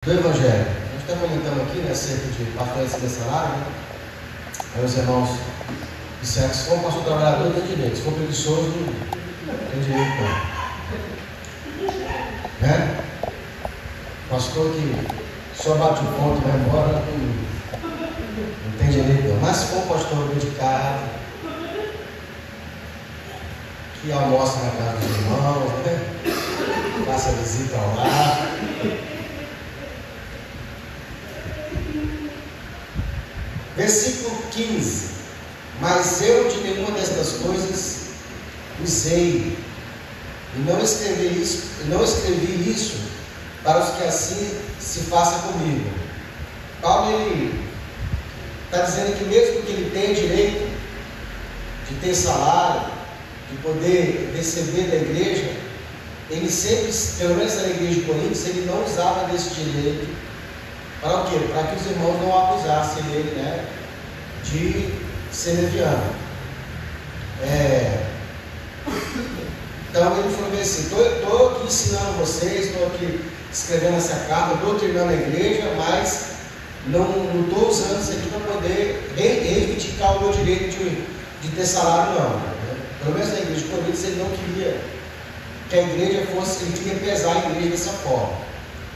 Do Evangelho. A gente está comentando aqui, né, acerca de patrões de salário, né? Aí os irmãos disseram que se for um pastor trabalhador, tem direito. Se for preguiçoso, não tem direito não. Né? Pastor que só bate o ponto e vai embora, não tem direito não. Mas se for um pastor dedicado, que almoça na casa dos irmãos, né? Faça visita ao lar. Versículo 15. Mas eu de nenhuma destas coisas usei, e não escrevi isso para os que assim se faça comigo. Paulo ele está dizendo que mesmo que ele tenha direito de ter salário, de poder receber da igreja, ele sempre, pelo menos na igreja de Coríntios, ele não usava desse direito. Para o quê? Para que os irmãos não acusassem ele, né, de ser leviano. Então ele falou bem assim: estou aqui ensinando vocês, estou aqui escrevendo essa carta, estou treinando a igreja, mas não estou usando isso aqui para poder reivindicar o meu direito de ter salário, não. Pelo menos na igreja de Coríntios ele não queria que a igreja fosse, ele queria pesar a igreja dessa forma.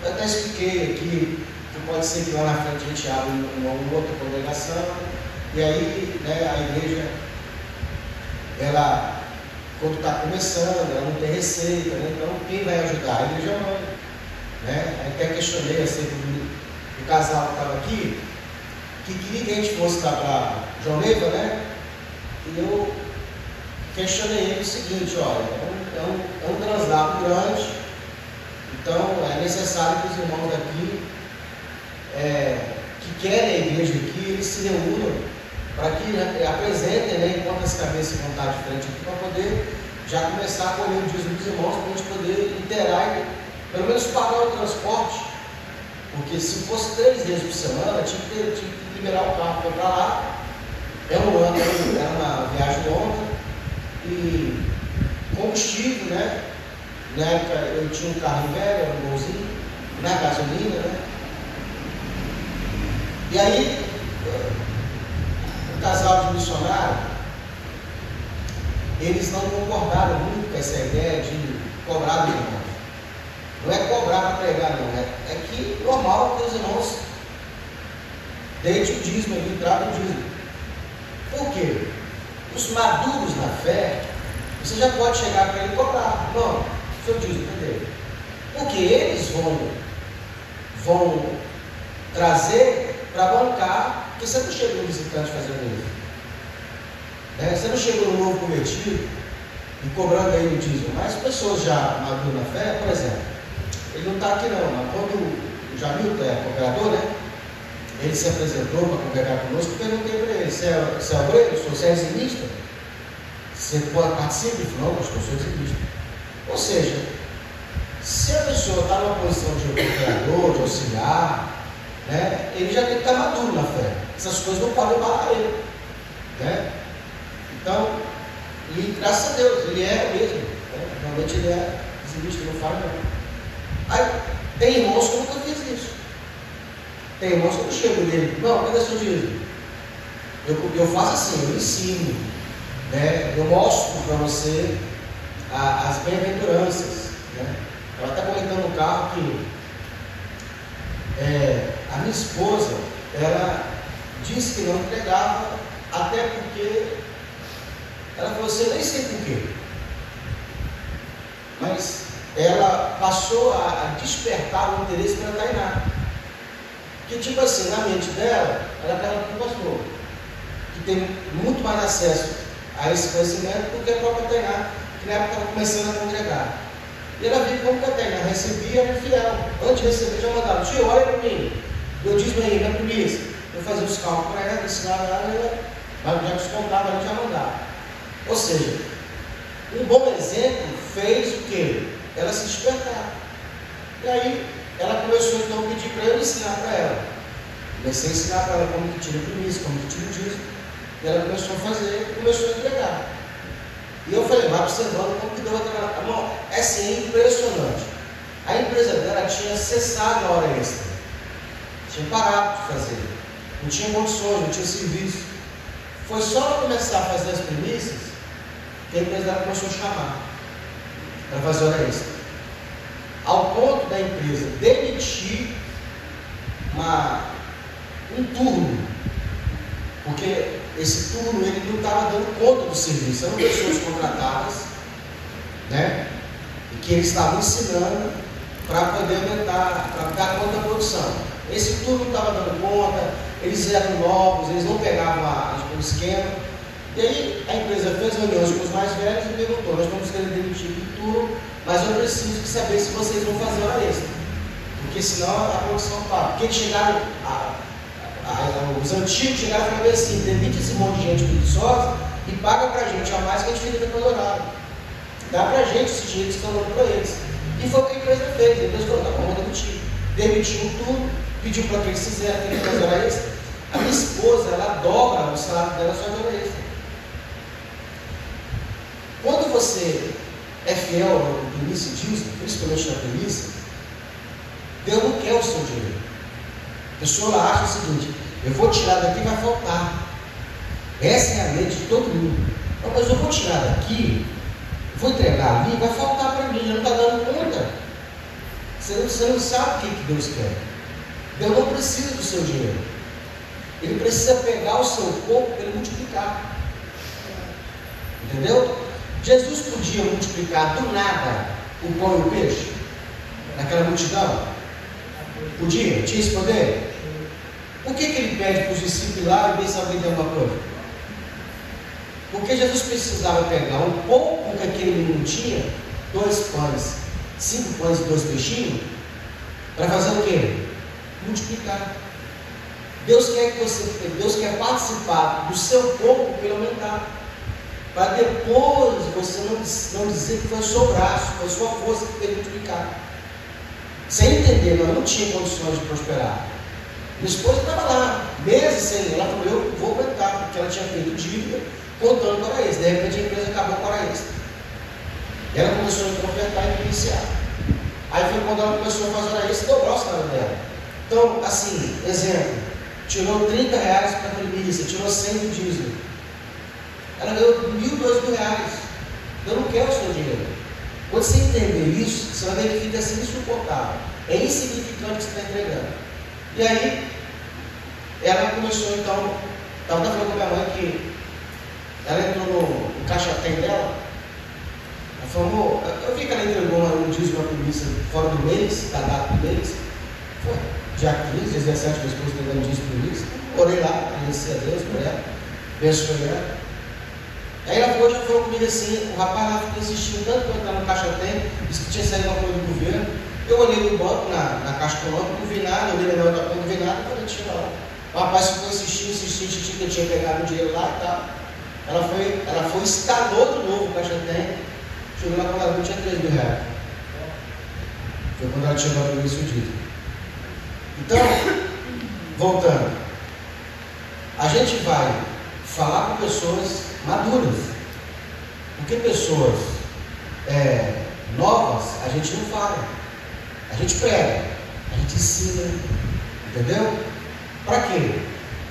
Eu até expliquei aqui. Pode ser que lá na frente a gente abra uma outra congregação, e aí, né, a igreja, ela, quando está começando, ela não tem receita, né? Então quem vai ajudar? A igreja mãe, né? Aí até questionei acerca do casal que estava aqui, que queria que a gente fosse lá para João Neiva, né? E eu questionei ele o seguinte: olha, é um translado grande, então é necessário que os irmãos daqui que querem a igreja aqui, eles se reúnam para que apresentem, né, enquanto as cabeças vão estar de frente aqui, para poder já começar a colher o dízimo dos irmãos, para a gente poder interar e pelo menos pagar o transporte, porque se fosse 3 vezes por semana, tinha que liberar o carro para lá. Era uma viagem longa e combustível, né? Na época eu tinha um carro velho, era um golzinho, na gasolina, né? E aí, o casal de missionário, eles não concordaram muito com essa ideia de cobrar dos irmãos. Não é cobrar para pregar, não. É que normal que os irmãos deixem o dízimo ali, tragam o dízimo. Por quê? Os maduros na fé, você já pode chegar para ele e cobrar. Não, seu dízimo, cadê? Porque eles vão trazer para bancar, porque você não chega no visitante fazendo isso, né? Você não chega no novo convertido e cobrando aí o dízimo. Mas pessoas já maduras na fé, por exemplo, ele não está aqui não, mas quando o Jamilton é cooperador, né? Ele se apresentou para congregar conosco, eu perguntei para ele: você é obreiro? Você é dizimista? Você participa? Ele falou: não, pastor, eu sou dizimista. Ou seja, se a pessoa está numa posição de cooperador, de auxiliar, né, ele já tem que estar maduro na fé. Essas coisas não podem barrar ele, né? Então, e graças a Deus, ele é mesmo, né? Realmente ele é dizimista, não fala não. Aí, tem irmãos que eu nunca fiz isso. Tem irmãos que eu chego nele: não, cadê seu dízimo? Eu faço assim, eu ensino, né? Eu mostro para você as bem-aventuranças, né? Ela está comentando no carro que a minha esposa, ela disse que não entregava, até porque ela falou assim: eu nem sei por quê, mas ela passou a despertar o interesse pela Tainá, que tipo assim, na mente dela, ela era um pastor, que tem muito mais acesso a esse conhecimento do que a própria Tainá, que na época estava começando a congregar. E ela viu como que a Tainá recebia, era fiel. Antes de receber, já mandava: tio, olha para mim, eu disse aí, na premissa. Eu fazia os cálculos para ela, ensinava ela, mas já descontava, ela já mandava. Ou seja, um bom exemplo fez o quê? Ela se despertar. E aí, ela começou então a pedir para eu ensinar para ela. Comecei a ensinar para ela como que tira a premissa, como que tira o dízimo. E ela começou a fazer e começou a entregar. E eu falei: vai observando como que deu a trabalhar. É assim, impressionante. A empresa dela tinha cessado a hora extra. Tinha parado de fazer. Não tinha condições, não tinha serviço. Foi só ela começar a fazer as primícias que a empresa dela começou a chamar para fazer hora extra. Ao ponto da empresa demitir um turno, porque esse turno ele não estava dando conta do serviço. Eram pessoas contratadas, né? E que eles estavam ensinando para poder aumentar, para dar conta da produção. Esse turno não estava dando conta, eles eram novos, eles não pegavam o esquema. E aí a empresa fez reuniões com os mais velhos e perguntou: nós estamos querendo demitir o turno, mas eu preciso saber se vocês vão fazer hora extra, porque senão a produção para. Porque eles chegaram, os antigos chegaram e falaram assim: demite esse monte de gente preguiçosa e paga para a gente a mais que a gente fica depois do horário. Dá para a gente esse dinheiro que estão dando para eles. E foi o que a empresa fez. A empresa falou: tá bom, vamos demitir. Demitiu tudo, pediu para que eles fizessem, tem que fazer hora extra. A minha esposa, ela dobra o salário dela só de hora extra. Quando você é fiel no primícia e dízimo, principalmente na primícia, Deus não quer o seu dinheiro. A pessoa ela acha o seguinte: eu vou tirar daqui e vai faltar. Essa é a mente de todo mundo. Não, mas eu vou tirar daqui, vou entregar ali, vai faltar para mim, já não está dando conta. Você não sabe o que Deus quer. Deus não precisa do seu dinheiro. Ele precisa pegar o seu corpo para ele multiplicar. Entendeu? Jesus podia multiplicar do nada o pão e o peixe naquela multidão? Podia? Tinha esse poder? Por que ele pede para os discípulos lá e ver se alguém tem alguma coisa? Porque Jesus precisava pegar um pouco que aquele menino tinha, 2 pães, 5 pães e 2 peixinhos, para fazer o quê? Multiplicar. Deus quer participar do seu corpo para ele aumentar. Para depois você não dizer que foi o seu braço, foi a sua força que teve que multiplicar. Sem entender, ela não tinha condições de prosperar. Minha esposa estava lá, meses sem, ela falou: eu vou aguentar, porque ela tinha feito dívida, contando com hora extra. De repente a empresa acabou com a hora extra. E ela começou a ofertar e iniciar. Aí foi quando ela começou a fazer hora extra, dobrou o salário dela. Então, assim, exemplo, tirou R$30 para a primícia, tirou 100 do dízimo. Ela ganhou R$1.000, R$2.000. Eu não quero o seu dinheiro. Quando você entender isso, você vai ver que fica assim insuportável. É insignificante o que você está entregando. E aí, ela começou então, estava falando com a minha mãe que ela entrou no caixa-tem dela. Ela falou: amor, eu vi que ela entregou um dízimo, uma primícia fora do mês, da data do mês. Foi dia 15, 17, minha esposa entregando dízimo primícia. Orei lá, agradeci a Deus por ela, abençoei ela. Aí ela já falou comigo assim: o rapaz lá ficou insistindo tanto para entrar no caixa-tem, disse que tinha saído uma coisa do governo. Eu olhei no banco, na caixa econômica, não vi nada, eu olhei na minha outra conta, não vi nada, quando eu tinha lá. O rapaz ficou insistindo que eu tinha pegado o dinheiro lá e tal. Ela foi, instalou de novo o caixa-tem, chegou lá quando ela tinha R$3.000. Foi quando ela chegou no início do dia. Então, voltando, a gente vai falar com pessoas maduras, porque pessoas novas a gente não fala, a gente prega, a gente ensina, entendeu? Para quê?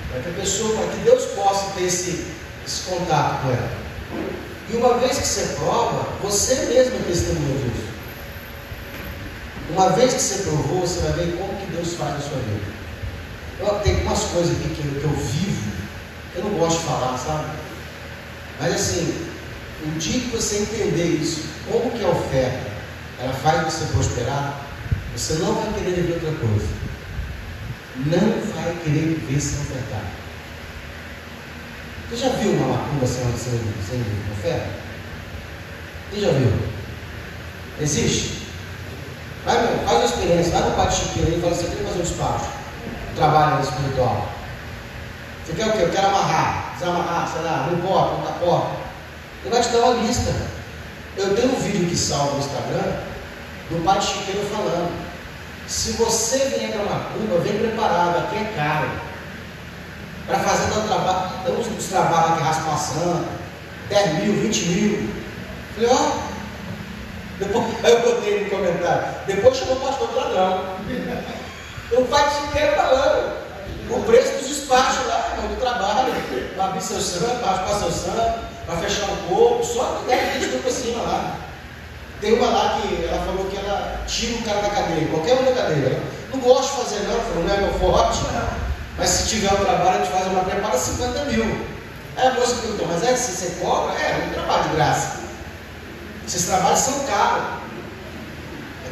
Para que Deus possa ter esse contato com ela. E uma vez que você prova, você mesmo é testemunha disso. Uma vez que você provou, você vai ver como que Deus faz na sua vida. Tem algumas coisas aqui que eu vivo, eu não gosto de falar, sabe? Mas assim, o dia que você entender isso, como que a oferta, ela faz você prosperar, você não vai querer viver outra coisa. Não vai querer viver sem ofertar. Você já viu uma macumba sem oferta? Você já viu? Existe? Faz uma experiência, vai no Padre Chiqueiro e fala assim: eu queria fazer um despacho, um trabalho espiritual. Você quer o quê? Eu quero amarrar. Você amarrar, sei lá, não importa, não dá porta. Ele vai te dar uma lista. Eu tenho um vídeo que salva no Instagram do Padre Chiqueiro falando: se você vier para Macumba, vem preparado, aqui é caro. Para fazer os trabalhos aqui, raspação, 10 mil, 20 mil. Falei: ó. Depois eu botei no comentário: depois chamou o pastor ladrão. O Padre Chiqueiro falando. O preço dos despachos lá, do trabalho, para abrir seu santo, para raspar seu santo, para fechar o corpo, só que 10, 20 mil por cima lá. Tem uma lá que ela falou que ela tira o cara da cadeia, qualquer um da cadeia. Ela não gosto de fazer não, ela falou, não é meu forte, mas se tiver um trabalho, a gente faz uma prepara 50 mil. Aí a moça perguntou, mas é se você cobra? É, um trabalho de graça. Esses trabalhos são caros.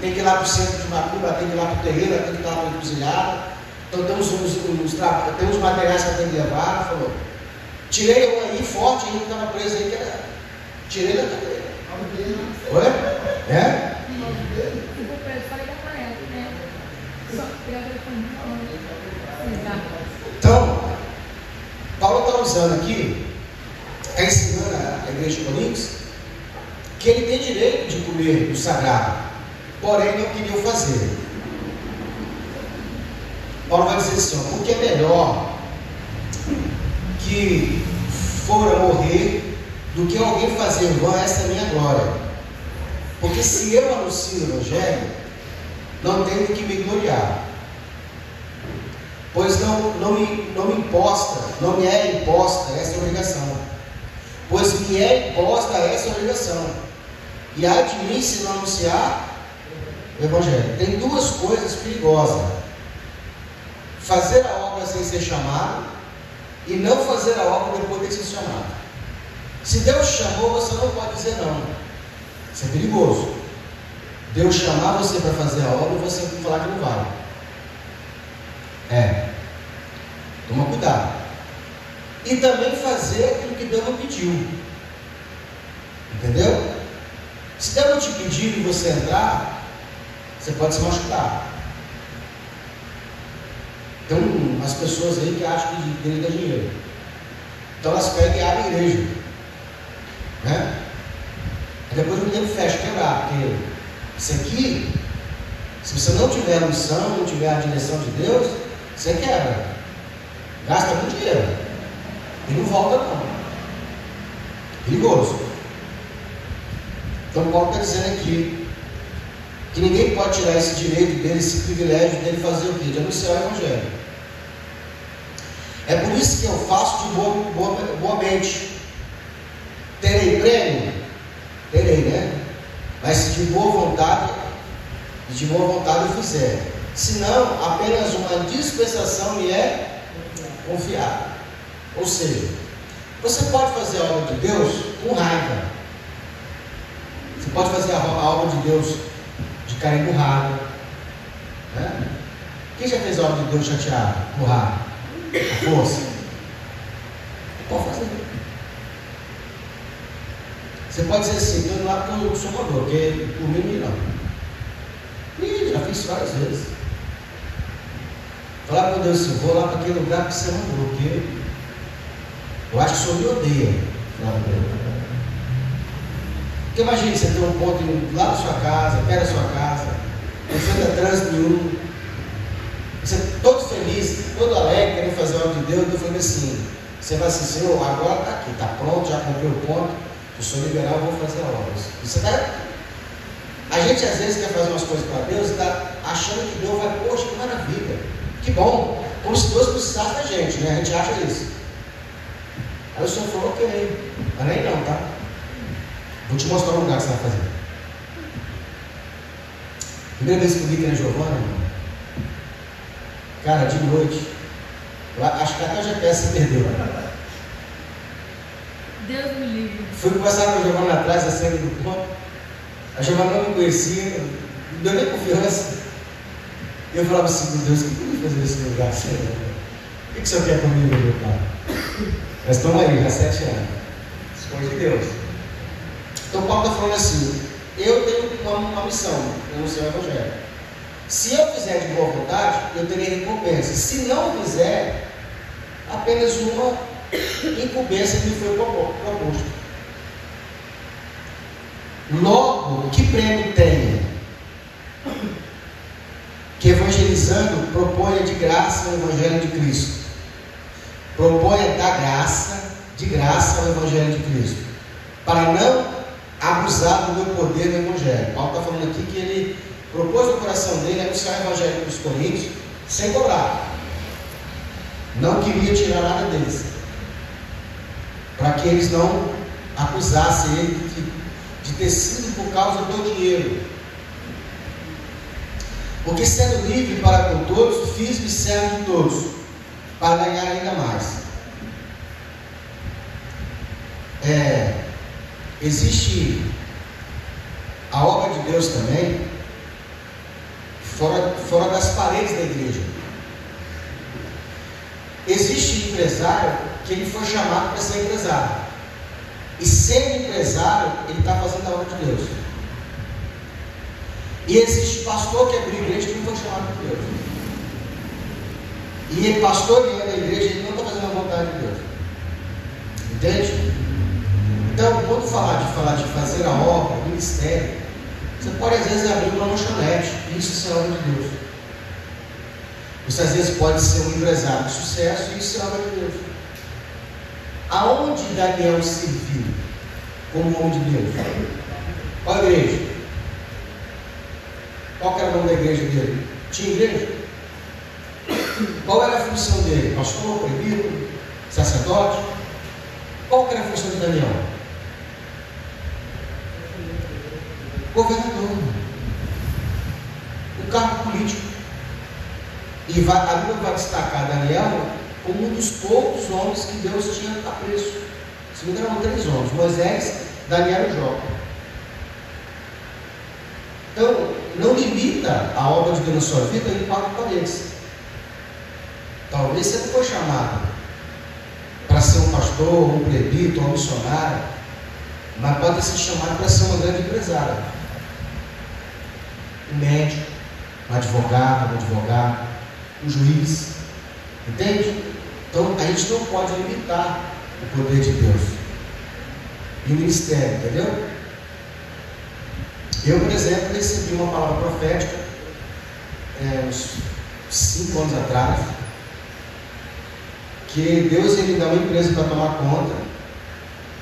Tem que ir lá para o centro de Macumba, tem que ir lá para o terreiro, tem que ir lá para a encruzilhada. Então tem uns materiais que eu tenho que levar. Ela falou, tirei um aí forte, ainda estava preso aí, que era. Tirei da cadeia. Oi? É? Então, Paulo está usando aqui, está ensinando a igreja de Coríntios, que ele tem direito de comer do sagrado, porém não queriam fazer. Paulo vai dizer assim, ó, porque é melhor que fora morrer do que alguém fazer em vão essa minha glória. Porque se eu anuncio o Evangelho, não tenho que me gloriar, pois não me é imposta essa obrigação, pois me é imposta essa obrigação, e há de mim se não anunciar o Evangelho. Tem duas coisas perigosas: fazer a obra sem ser chamado e não fazer a obra depois de ser chamado. Se Deus chamou, você não pode dizer não. Isso é perigoso. Deus chamar você para fazer a obra e você falar que não vai. Toma cuidado. E também fazer aquilo que Deus não pediu. Entendeu? Se Deus não te pedir e você entrar, você pode se machucar. Tem umas pessoas aí que acham que igreja dá dinheiro. Então elas pegam e abrem a igreja. Né? E depois o tempo fecha, quebrar, porque isso aqui, se você não tiver a missão, não tiver a direção de Deus, você quebra, gasta muito dinheiro e não volta não. Perigoso. Então Paulo está dizendo aqui que ninguém pode tirar esse direito dele, esse privilégio dele fazer o quê? De anunciar o Evangelho. É por isso que eu faço de boa mente. Terei prêmio? Terei, né? Mas se de boa vontade eu fizer. Senão, apenas uma dispensação me é confiada. Ou seja, você pode fazer a obra de Deus com raiva. Você pode fazer a obra de Deus de cara emburrado. Né? Quem já fez a obra de Deus chateado, emburrado? A força? Pode fazer. Você pode dizer assim, estou indo lá porque eu sou mandou, porque por mim não. E já fiz várias vezes. Falar com Deus assim, vou lá para aquele lugar que você mandou, porque eu acho que o Senhor me odeia. Porque imagine, você tem um ponto lá na sua casa, perto da sua casa, não enfrenta trânsito nenhum, você todo feliz, todo alegre, querendo fazer a obra de Deus, Deus falando assim, você vai assim, Senhor, agora está aqui, está pronto, já comprei o ponto, eu sou liberal, eu vou fazer a obra. Você a gente às vezes quer fazer umas coisas para Deus e está achando que Deus vai, poxa, que maravilha, que bom, como se Deus precisasse da gente, né? A gente acha isso. Aí o Senhor falou, ok, mas nem não, tá? Vou te mostrar um lugar que você vai fazer. Primeira vez que eu vi que era Giovana, cara, de noite, eu acho que até o GPS se perdeu. Deus me livre. Fui conversar com a Giovana atrás da cena do ponto. A Giovana não me conhecia, não deu nem confiança. E eu falava assim, meu Deus, o que eu vou fazer nesse lugar? O que o Senhor quer comigo, meu pai? Mas estamos aí, há 7 anos. Esconde de Deus. Então Paulo está falando assim, eu tenho uma missão, eu não sei o Evangelho. Se eu fizer de boa vontade, eu terei recompensa. Se não fizer, apenas uma incumbência me foi proposto. Logo, que prêmio tenho? Que evangelizando proponha de graça o Evangelho de Cristo. Proponha da graça, de graça, o Evangelho de Cristo. Para não abusar do meu poder no Evangelho. Paulo está falando aqui que ele propôs no coração dele anunciar o Evangelho para os Coríntios sem cobrar. não queria tirar nada deles, para que eles não acusassem ele de ter sido por causa do dinheiro. Porque sendo livre para com todos, fiz-me servo de todos, para ganhar ainda mais. Existe a obra de Deus também fora das paredes da igreja. Existe empresário que ele foi chamado para ser empresário, e sendo empresário ele está fazendo a obra de Deus. E existe pastor que abriu igreja que não foi chamado por Deus, e ele pastoreando a igreja, ele não está fazendo a vontade de Deus. Entende? Então, quando falar de fazer a obra, o ministério, você pode às vezes abrir uma lanchonete, isso é obra de Deus. Você às vezes pode ser um empresário de sucesso, e isso é obra de Deus. Aonde Daniel serviu como homem de Deus? Qual a igreja? Qual era o nome da igreja dele? Tinha igreja? Qual era a função dele? Pastor, presbítero, sacerdote? Qual era a função de Daniel? Governador. O cargo político. E a Bíblia vai destacar Daniel como um dos poucos homens que Deus tinha apreço. Se não me engano, eram 3 homens: Moisés, Daniel e Jó. Então, não limita a obra de Deus na sua vida em 4 paredes. Talvez você não foi chamado para ser um pastor, um presbítero, um missionário, mas pode ser chamado para ser uma grande empresária, um médico, um advogado, um juiz. Entende? Então a gente não pode limitar o poder de Deus e o ministério, entendeu? Eu, por exemplo, recebi uma palavra profética uns 5 anos atrás, que Deus ia me dar uma empresa para tomar conta,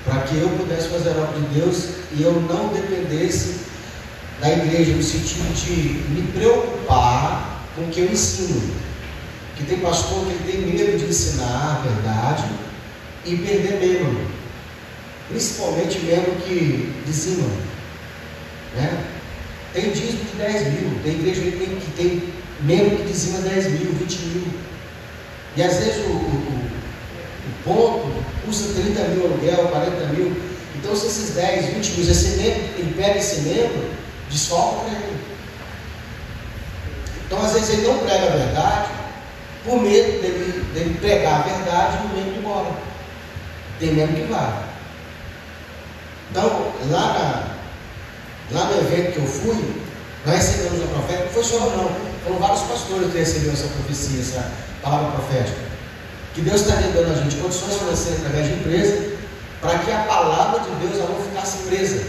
para que eu pudesse fazer a obra de Deus e eu não dependesse da igreja, no sentido de me preocupar com o que eu ensino. Que tem pastor que ele tem medo de ensinar a verdade e perder membro, principalmente membro que dizima, né? Tem dízimo de 10 mil, tem igreja que tem membro que dizima 10 mil, 20 mil, e às vezes o ponto custa 30 mil aluguel, 40 mil. Então, se esses 10, 20 mil, esse membro, ele pega esse membro, desfoca para ele. Então, às vezes ele não prega a verdade por medo dele pregar a verdade e o membro ir embora. Tem membro que vai. Então, lá no evento que eu fui, nós recebemos a profeta. Não foi só não, foram vários pastores que receberam essa profecia, essa palavra profética, que Deus está dando a gente condições financeiras através de empresa, para que a palavra de Deus ela não ficasse presa.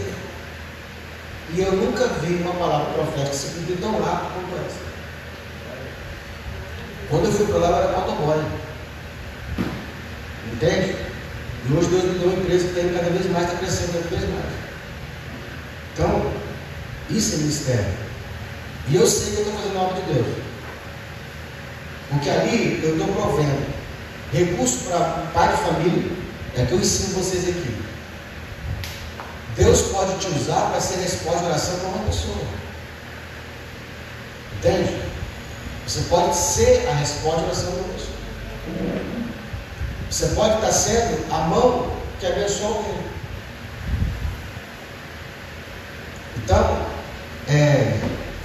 E eu nunca vi uma palavra profética se cumprir tão rápido quanto essa. Quando eu fui para lá, eu era motoboy. Entende? E hoje Deus me deu uma empresa que tem cada vez mais, está crescendo cada vez mais. Então, isso é ministério. E eu sei que eu estou fazendo a obra de Deus, porque ali eu estou provendo recurso para pai de família. É que eu ensino vocês aqui. Deus pode te usar para ser resposta de oração para uma pessoa. Entende? Você pode ser a resposta de oração para uma pessoa. Você pode estar sendo a mão que abençoa alguém. Então,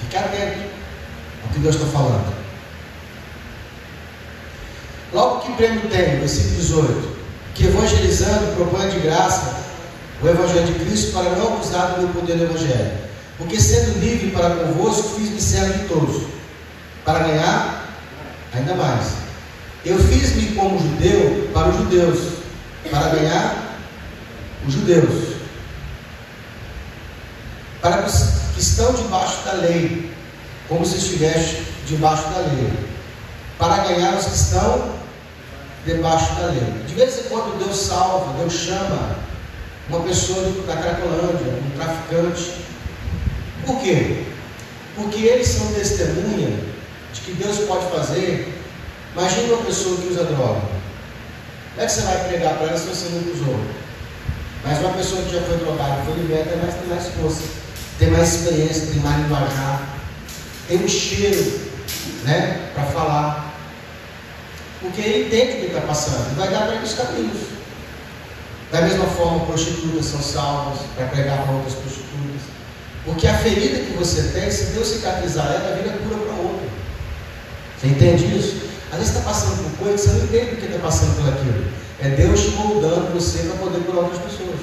fique atento ao que Deus está falando. Logo que prêmio tem, versículo 18, que evangelizando propõe de graça o Evangelho de Cristo, para não abusar do meu poder do Evangelho. Porque sendo livre para convosco, fiz-me servo de todos, para ganhar ainda mais. Eu fiz-me como judeu para os judeus, para ganhar os judeus, para os que estão debaixo da lei, como se estivesse debaixo da lei, para ganhar os que estão debaixo da lei. De vez em quando Deus salva, Deus chama uma pessoa da Cracolândia, um traficante. Por quê? Porque eles são testemunha de que Deus pode fazer Imagina uma pessoa que usa droga. Como é que você vai pregar para ela se você nunca usou? Mas uma pessoa que já foi drogada, foi liberta, tem mais força, tem mais experiência, tem mais linguajar, tem um cheiro, né, para falar. Porque ele entende o que está passando, e vai dar para ele os caminhos. Da mesma forma, prostitutas são salvas para pregar para outras prostitutas. Porque a ferida que você tem, se Deus cicatrizar ela, vira cura para outra. Você entende isso? Às vezes você está passando por coisa que você não entende porque está passando por aquilo. É Deus te moldando você para poder curar outras pessoas.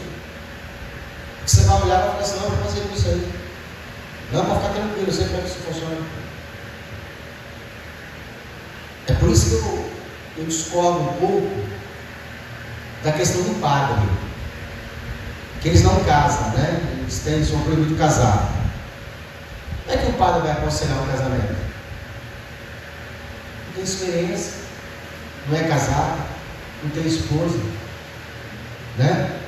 Porque você vai olhar e vai falar assim: não, eu vou fazer isso aí. Não, para ficar tranquilo, eu sei como é que isso funciona. É por isso que eu discordo um pouco da questão do padre. Que eles não casam, né? Eles são proibidos de casar. Como é que o padre vai aconselhar um casamento? Não tem experiência, não é casado, não tem esposa, né?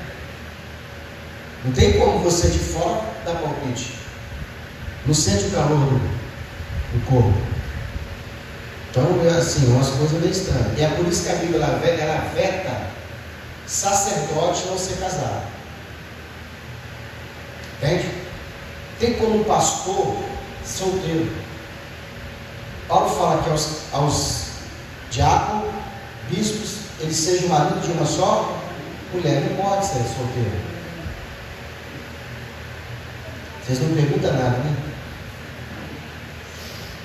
Não tem como você de fora dar palpite. Não sente o calor do corpo. Então, é assim, umas coisas meio estranhas. E é por isso que a Bíblia ela veta sacerdote não ser casado. Entende? Tem como um pastor solteiro. Paulo fala que aos diáconos, bispos, eles sejam marido de uma só mulher. Não pode ser solteiro. Vocês não perguntam nada, né?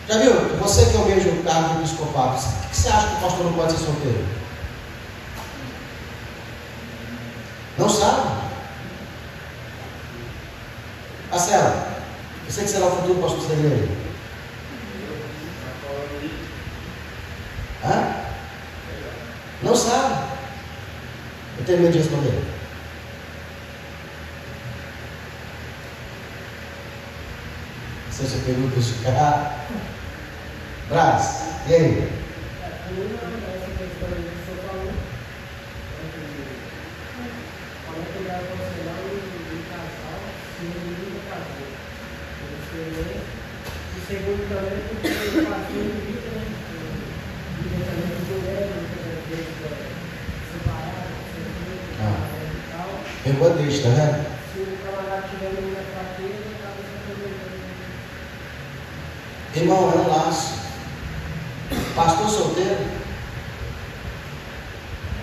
Já viu? Você que é o mesmo cargo do episcopado, o que você acha que o pastor não pode ser solteiro? Não sabe? Marcelo, você que será o futuro pastor da igreja? Hã? Não sabe? Eu tenho medo de responder. Se você pergunta isso, Brás, e aí? Segundo também, porque eu passei de vida, né? Diretamente do governo, separado, e tal. Pegou a deixa, tá vendo? Se o camarada tiver muita fraqueza, acaba se Irmão, é um laço. Pastor solteiro.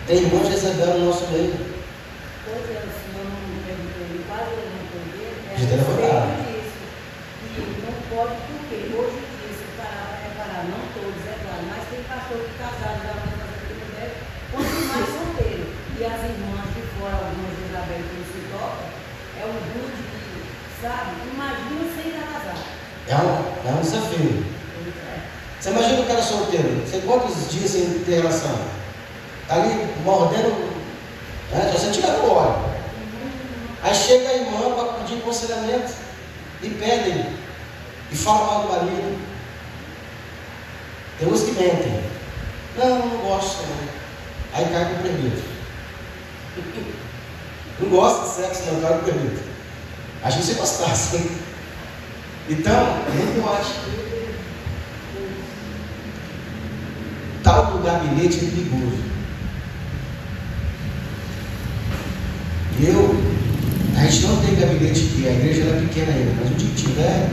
Tem irmãos recebendo no nosso meio. Pois é, o senhor não perguntou, quase não poder. De telefone. Não pode, porque hoje em dia, se parar para reparar, não todos, é claro, mas tem pastor que casados já vai fazer o que puder, quanto mais solteiro. E as irmãs de fora, algumas de Isabel que não se toca, é um grupo que, sabe, imagina sem estar casado. É um desafio. Você imagina o cara solteiro, você quantos dias sem ter relação? Está ali mordendo, né? Você tira do óleo. Aí chega a irmã para pedir aconselhamento e pedem. E fala mal do marido. Tem uns que mentem. Não gosto. Não. Aí cai com o permito. Não gosta de sexo, não, cai com o permito. Acho que você gostasse. Então, eu acho que tal do gabinete é perigoso. A gente não tem gabinete aqui, a igreja é pequena ainda, mas o dia que tiver,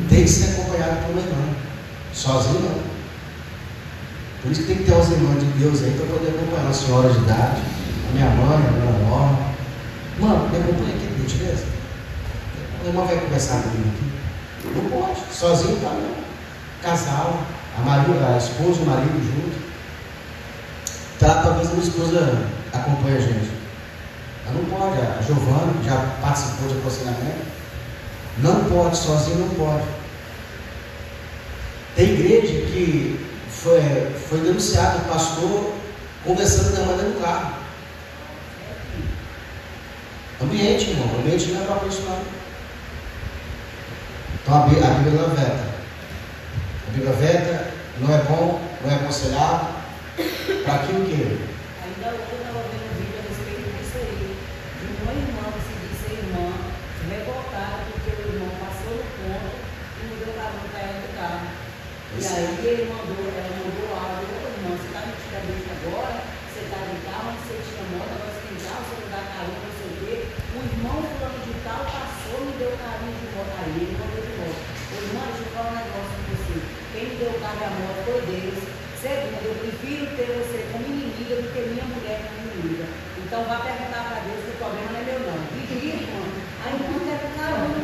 tem que ser acompanhado por uma irmã. Sozinho não. Por isso que tem que ter umas irmãs de Deus aí para poder acompanhar a senhora de idade, a minha mãe, a minha avó. Mano, me acompanha aqui, por gentileza. A irmã vai conversar comigo aqui. Não pode, sozinho tá não. Casal, a esposa e o marido junto. Tá, talvez a minha esposa acompanhe a gente. Ela não pode, a Giovana já participou de aconselhamento. Não pode, sozinho não pode. Tem igreja que foi denunciado o pastor conversando com a irmã no carro. Ambiente, irmão, ambiente não é para isso não. Então a Bíblia não veta. A Bíblia veta, não é bom, não é aconselhável. Para aquilo que? Ainda hoje eu estava vendo um vídeo a respeito disso aí. De uma irmã que se disse irmã, revoltada porque o irmão passou no ponto e não deu carona para ela do carro. E aí ela mandou áudio, outra irmã se porque minha mulher não me liga. Então vá perguntar para Deus que o problema não é meu não. Pedir, irmão. Aí não quero caramba,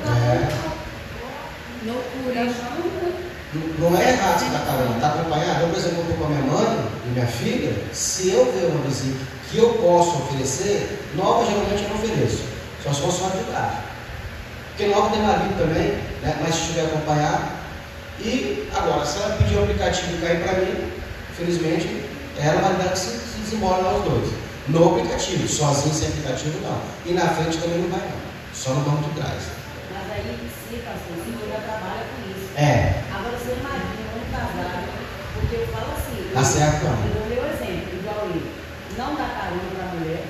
Não é errado você estar caramba, está acompanhado. Eu, por exemplo, estou com a minha mãe e minha filha. Se eu ver uma visita que eu posso oferecer, nova geralmente eu não ofereço, só se for só de idade. Porque nova tem marido também, né? Mas se estiver acompanhado. E agora, se ela pedir o aplicativo e cair para mim, infelizmente, ela vai dar que se desembola lá os dois. No aplicativo, sozinho sem aplicativo não. E na frente também não vai não, só no banco de trás. Mas aí, sim, pastor, o senhor já trabalha com isso. Agora você imagina um casado, porque eu falo assim, tá certo, não. Eu dou meu exemplo, igual ele, não dá carona para a mulher,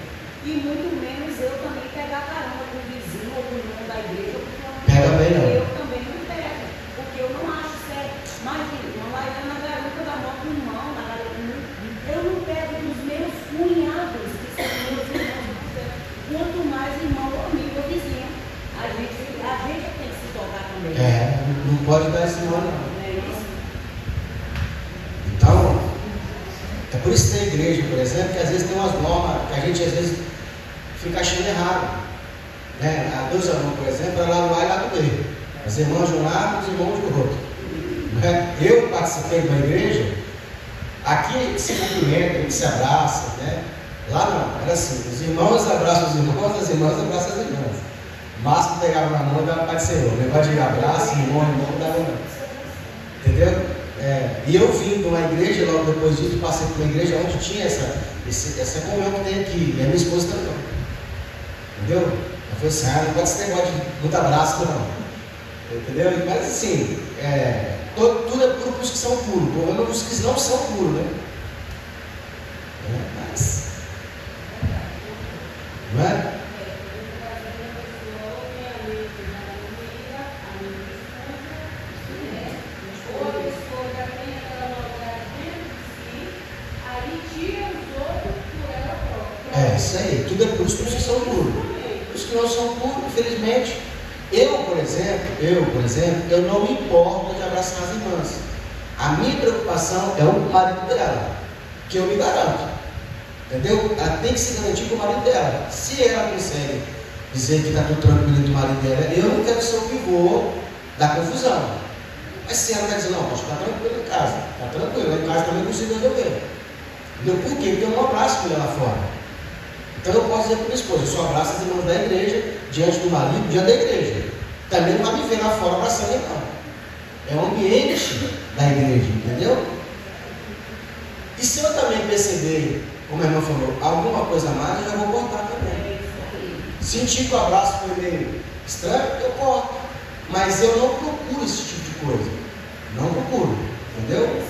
e muito menos eu também pegar carona com o vizinho ou com o irmão da igreja, eu também não pego, porque eu não acho certo. Imagina, uma lá na garupa da mão do irmão, na garupa do irmão, eu não pego dos meus cunhados, que são meus irmãos, quanto mais irmão ou amigo ou vizinho. A gente tem que se tocar também. Não pode dar esse nome, não. Não é isso? Então, é por isso que tem igreja, por exemplo, que às vezes tem umas normas que a gente às vezes fica achando errado. Né? A Deus Amor, por exemplo, é lá do A e lá do B. As irmãs de um lado, os irmãos do outro. Né? Eu participei de uma igreja, aqui a gente se cumprimenta, a gente se abraça, né? Lá não, era assim, os irmãos abraçam os irmãos, as irmãs abraçam as irmãs. Márcio pegava na mão e dava para de Senhor. Negócio de abraço, irmão, dava não. Entendeu? E eu vim de uma igreja, logo depois disso, passei por uma igreja onde tinha essa comunhão que tem aqui. E a minha esposa também. Entendeu? Eu falei assim, não pode ser negócio de muito abraço, não. Entendeu? Mas assim, tudo é puro para os que são puros. O problema é para os que não são puros, né? Mas. Não é? Isso aí, tudo é puro para os que são puros. Os que não são puros, infelizmente, eu, por exemplo, eu não me importo de abraçar as irmãs. A minha preocupação é o marido dela, que eu me garanto. Entendeu? Ela tem que se garantir com o marido dela. Se ela consegue dizer que está tudo tranquilo do marido dela, eu não quero ser o pivô da confusão. Mas se ela está dizendo, não, posso estar tranquilo em casa, está tranquilo, em casa também consigo resolver. Entendeu? Por quê? Porque eu não abraço a mulher lá fora. Então eu posso dizer para minha esposa, eu só abraço as irmãs da igreja, diante do marido, diante da igreja. Também não vai me ver lá fora abraçando, não. É o ambiente da igreja, entendeu? E se eu também perceber, como a irmã falou, alguma coisa a mais, eu já vou cortar também. Sentir que o abraço foi meio estranho, eu corto. Mas eu não procuro esse tipo de coisa. Não procuro, entendeu?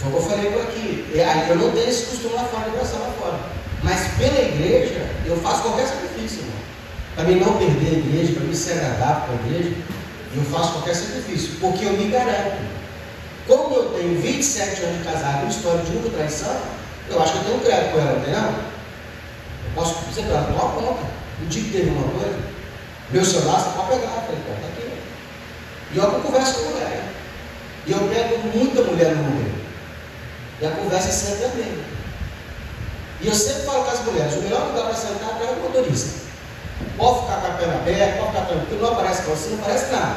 Foi o que eu falei por aqui. Eu não tenho esse costume lá fora, de abraçar lá fora. Mas pela igreja, eu faço qualquer sacrifício, irmão. Para mim não perder a igreja, para mim ser agradável para a igreja, eu faço qualquer sacrifício, porque eu me garanto. Como eu tenho 27 anos de casado, uma história de nunca traição, eu acho que eu tenho um crédito com ela, não tem não? Eu posso dizer para ela, toma conta. No dia que teve uma coisa, meu celular, você pode pegar. Eu falei, tá aqui. E eu converso com a mulher. E eu pego muita mulher no mundo. E a conversa é sempre a mesma. E eu sempre falo com as mulheres, o melhor lugar para sentar é atrás do motorista. Pode ficar com a perna aberta, pode ficar tranquilo, não aparece calcinha, não aparece nada.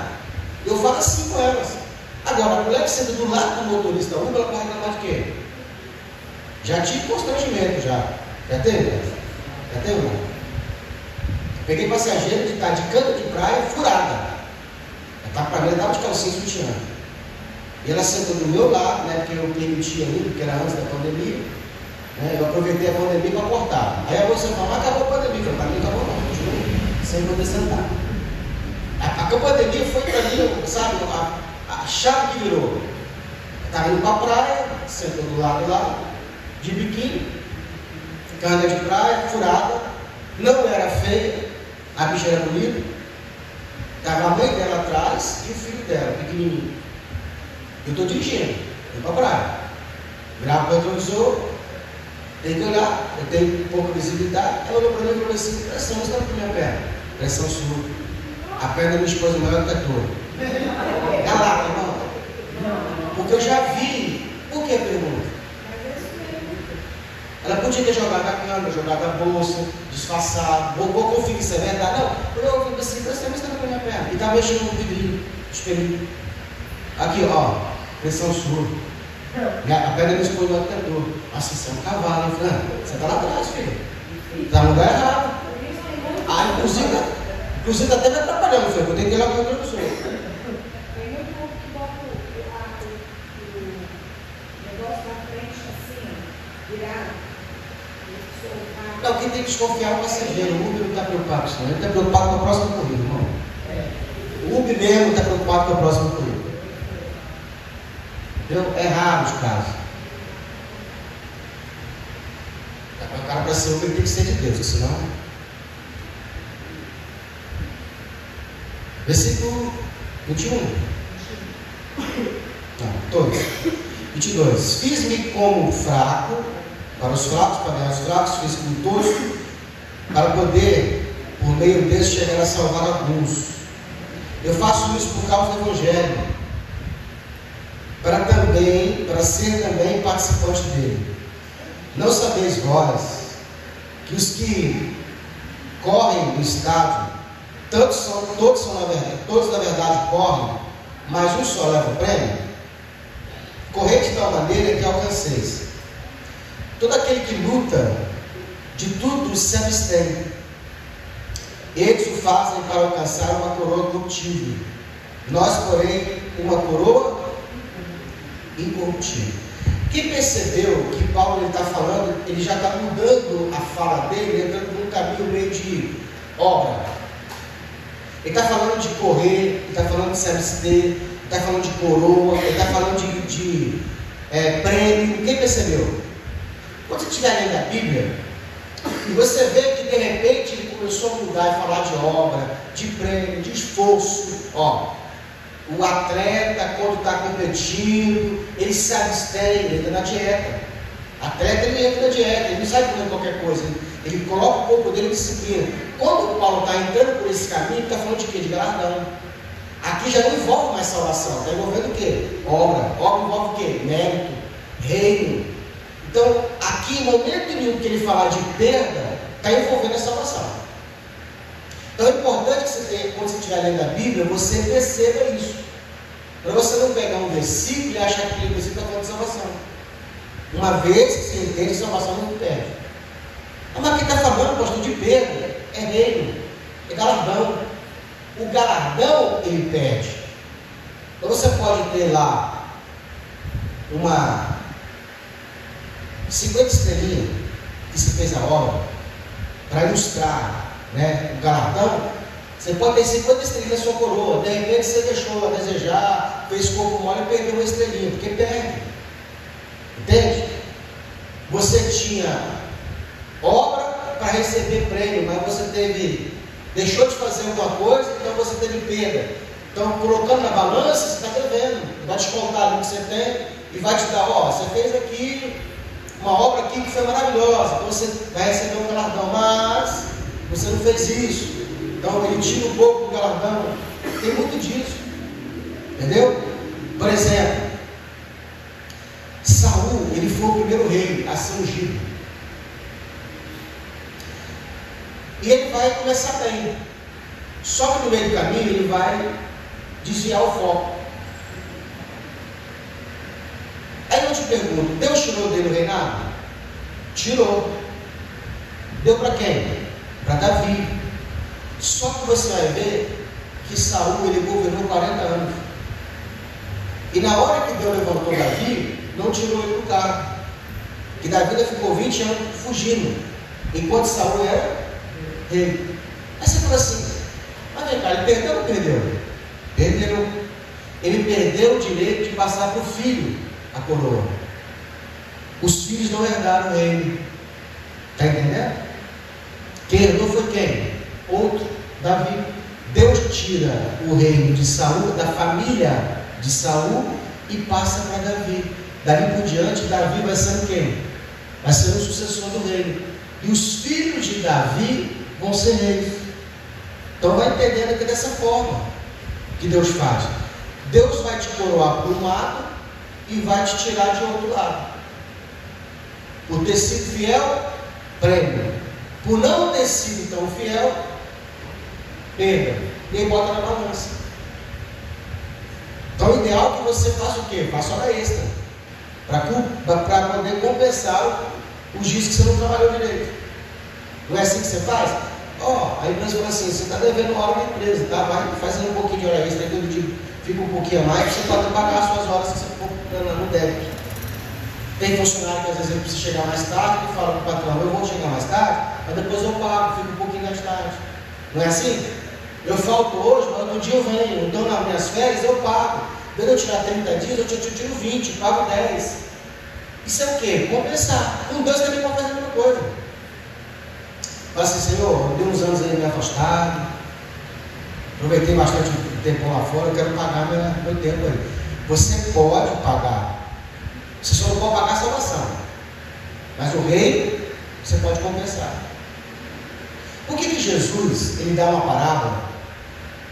Eu falo assim com elas. Agora, a mulher que senta do lado do motorista Uber, ela vai reclamar de quê? Já tive constrangimento, já. Já teve? Já teve, não? Peguei passageiro que está de canta de praia furada. Ela estava de calcinha sutiã. E ela sentou do meu lado, né, porque eu permitia ali, porque era antes da pandemia, né, eu aproveitei a pandemia para cortar. Aí a moça falou, mas acabou a pandemia. Eu falei, para mim acabou não, continuo sem poder sentar. A pandemia foi para mim, sabe, a chave que virou. Estava indo para a praia, sentou do lado lá, de biquíni, canga de praia, furada, não era feia, a bicha era bonita, estava a mãe dela atrás e o filho dela, pequenininho. Eu estou dirigindo, vou para a praia. Gravo o retrovisor, tem que olhar, eu tenho pouca visibilidade. Ela olhou para mim e falou assim: pressão está na minha perna, pressão sua. A perna da minha esposa é maior que a tua. Caraca, irmão. Porque eu já vi podia ter jogado a cana, jogado a bolsa, disfarçado, vou conferir se é verdade. Não, eu ouvi assim, presta atenção na minha perna. E estava mexendo no vidrinho, espelhinho. Aqui, ó, pressão sua. A perna me expôs no atendor. Nossa, isso é um cavalo, hein, Fran? Você está lá atrás, filho. Está no lugar errado. Ah, inclusive até me atrapalhando, filho. Eu tentei lá com o professor. Tem muito povo que bota o negócio na frente assim, virado. Não, quem tem que desconfiar é o passageiro. O Uber não está preocupado com isso, não. Ele está preocupado com a próxima corrida, irmão. O Uber mesmo está preocupado com a próxima corrida. Entendeu? É raro os casos. O cara para ser Uber tem que ser de Deus, senão. Versículo 21. Não, todos. 22. Fiz-me como fraco, para os fracos, para ganhar os fracos, fiz como tosco, para poder, por meio desse, chegar a salvar alguns. Eu faço isso por causa do Evangelho, para ser também participante dele. Não sabeis vós que os que correm no estádio, todos na verdade correm, mas um só leva o prêmio? Correi de tal maneira que alcanceis. Todo aquele que luta, de tudo se abstém. Eles o fazem para alcançar uma coroa corruptível. Nós, porém, uma coroa incorruptível. Quem percebeu que Paulo está falando, ele já está mudando a fala dele, entrando num caminho meio de obra. Ele está falando de correr, ele está falando de se abster, ele está falando de coroa, ele está falando de prêmio. Quem percebeu? Quando você estiver lendo a Bíblia, e você vê que de repente ele começou a mudar e falar de obra, de prêmio, de esforço. Ó, o atleta, quando está competindo, ele se abstém, ele entra na dieta. Atleta, ele entra na dieta, ele não sai comendo qualquer coisa, ele coloca o corpo dele em disciplina. Quando o Paulo está entrando por esse caminho, ele está falando de quê? De galardão. Aqui já não envolve mais salvação, está envolvendo o quê? Obra. Obra envolve o quê? Mérito, reino. Então, aqui, em momento nenhum que ele falar de perda, está envolvendo a salvação. Então, é importante que você tenha, quando você estiver lendo a Bíblia, você perceba isso. Para você não pegar um versículo e achar que aquele versículo está falando de salvação. Uma vez que você entende, salvação não perde. Mas aqui está falando, pastor, de perda. É reino, é galardão. O galardão, ele perde. Então, você pode ter lá uma 50 estrelinhas que se fez a obra para ilustrar, né, o galardão. Você pode ter 50 estrelinhas na sua coroa. De repente você deixou a desejar, fez corpo mole e perdeu uma estrelinha, porque perde. Entende? Você tinha obra para receber prêmio, mas você deixou de fazer alguma coisa, então você teve perda. Então, colocando na balança, você está devendo. Vai descontar o que você tem e vai te dar, ó, você fez aqui uma obra aqui que foi maravilhosa, então você vai receber um galardão, mas você não fez isso. Então ele tira um pouco do galardão. Tem muito disso. Entendeu? Por exemplo, Saul, ele foi o primeiro rei a ser ungido. E ele vai começar bem. Só que no meio do caminho ele vai desviar o foco. Aí eu te pergunto, Deus tirou dele o reinado? Tirou. Deu para quem? Para Davi. Só que você vai ver que Saul, ele governou 40 anos. E na hora que Deus levantou Davi, não tirou ele do cargo. E Davi ainda ficou 20 anos fugindo, enquanto Saul era rei. Aí você fala assim, mas vem cá, ele perdeu ou não perdeu? Perdeu. Ele perdeu o direito de passar para o filho a coroa. Os filhos não herdaram o reino. Está entendendo? Quem herdou foi quem? Outro, Davi. Deus tira o reino de Saul, da família de Saul, e passa para Davi. Dali por diante, Davi vai ser quem? Vai ser o sucessor do reino. E os filhos de Davi vão ser reis. Então vai entendendo que é dessa forma que Deus faz. Deus vai te coroar por um lado e vai te tirar de outro lado. Por ter sido fiel, prêmio. Por não ter sido tão fiel, perda. E aí bota na balança. Então o ideal é que você faça o quê? Faça hora extra. Para poder compensar os dias que você não trabalhou direito. Não é assim que você faz? A empresa fala assim, você está devendo hora na empresa, tá? Vai fazendo um pouquinho de hora extra, aí todo dia fica um pouquinho a mais, você pode pagar as suas horas que você for no débito. Tem funcionário que às vezes ele precisa chegar mais tarde, ele fala para o patrão, eu vou chegar mais tarde, mas depois eu pago, fico um pouquinho mais tarde. Não é assim? Eu falto hoje, mas no dia eu venho, então nas minhas férias eu pago. Quando eu tirar 30 dias, eu tiro 20, pago 10. Isso é o quê? Compensar. Com Deus também pode fazer a mesma coisa. Fala assim, Senhor, eu dei uns anos aí me afastado, aproveitei bastante tempo lá fora, eu quero pagar meu tempo aí. Você pode pagar. Você só não pode pagar a salvação. Mas o reino, você pode compensar. Por que Jesus, ele dá uma parábola,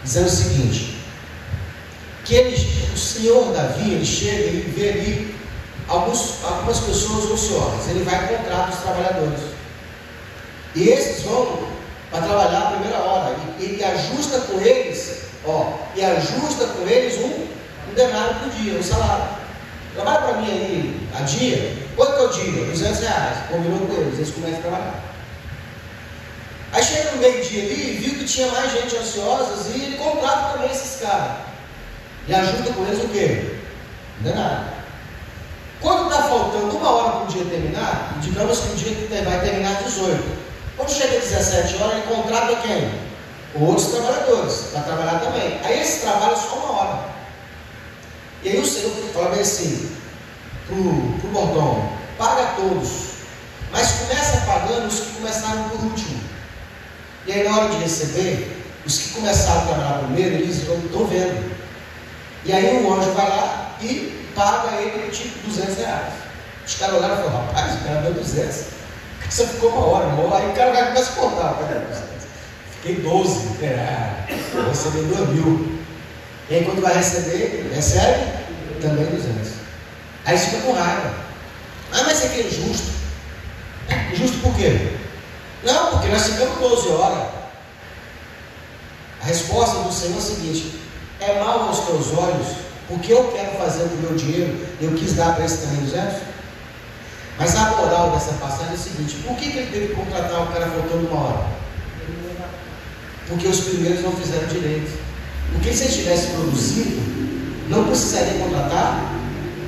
dizendo o seguinte, que o Senhor Davi, ele chega e vê ali algumas pessoas ociosas, ele vai encontrar os trabalhadores, e esses vão para trabalhar a primeira hora, e ajusta com eles, um denário por dia, um salário. Trabalha para mim aí a dia, quanto que é o dia? R$200, combinou com eles começam a trabalhar. Aí chega no meio-dia ali e viu que tinha mais gente ociosa e ele contrata também esses caras. E ajuda com eles o quê? Não é nada. Quando está faltando uma hora para o dia terminar, digamos que o dia vai terminar às 18. Quando chega às 17 horas, ele contrata quem? Outros trabalhadores, para trabalhar também. Aí esse trabalho só uma hora. E aí o Senhor fala bem assim, para o bordão, paga todos, mas começa pagando os que começaram por último. E aí na hora de receber, os que começaram a trabalhar primeiro, eles estão vendo. E aí o anjo vai lá e paga ele tipo R$200. Os caras olharam e falaram, rapaz, o cara deu 200. Você ficou uma hora, aí o cara vai começar a contar. Fiquei 12, vou receber 2.000. E aí quando vai receber, recebe também 200. Aí você fica com raiva. Mas isso aqui é injusto. Injusto por quê? Não, porque nós ficamos 12 horas. A resposta do Senhor é a seguinte: é mal aos teus olhos, porque eu quero fazer com o meu dinheiro, eu quis dar para esse também 200. Mas a moral dessa passagem é a seguinte: por que ele teve que contratar o cara faltando uma hora? Porque os primeiros não fizeram direito. Porque se eles tivessem produzido, não precisaria contratar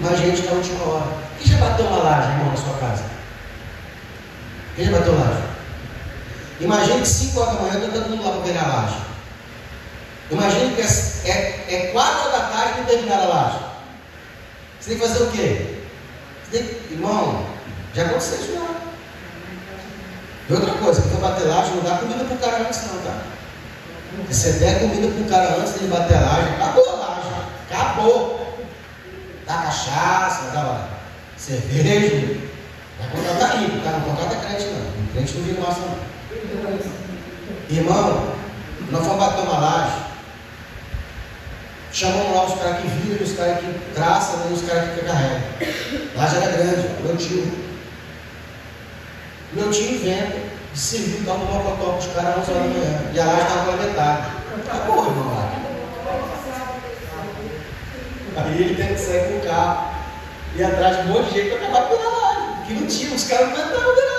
mais gente na última hora. Quem já bateu uma laje, irmão, na sua casa? Quem já bateu laje? Imagine que 5 horas da manhã está todo mundo lá para pegar a laje. Imagine que é 4 horas da tarde que terminar a laje. Você tem que fazer o quê? Irmão, já aconteceu isso lá. E outra coisa, que eu bater laje, não dá comida para o cara antes não, tá? Se você der comida para o cara antes de ele bater a laje, acabou a laje. Acabou. Dá cachaça, dá cerveja. Vai contratar rico, o cara não contrata crente não. O crente não vira massa não. Irmão, nós vamos bater uma laje. Chamamos lá os caras que viram, os caras que traçam e os caras que carregam. A laje era grande, meu tio inventa de servir, dá um mocotó para os caras 11 horas da manhã. E a laje estava pela metade. Acabou, irmão. Aí ele tem que sair com o carro e ir atrás de um monte de gente para acabar pela laje. Que não tinha, os caras não inventaram nada.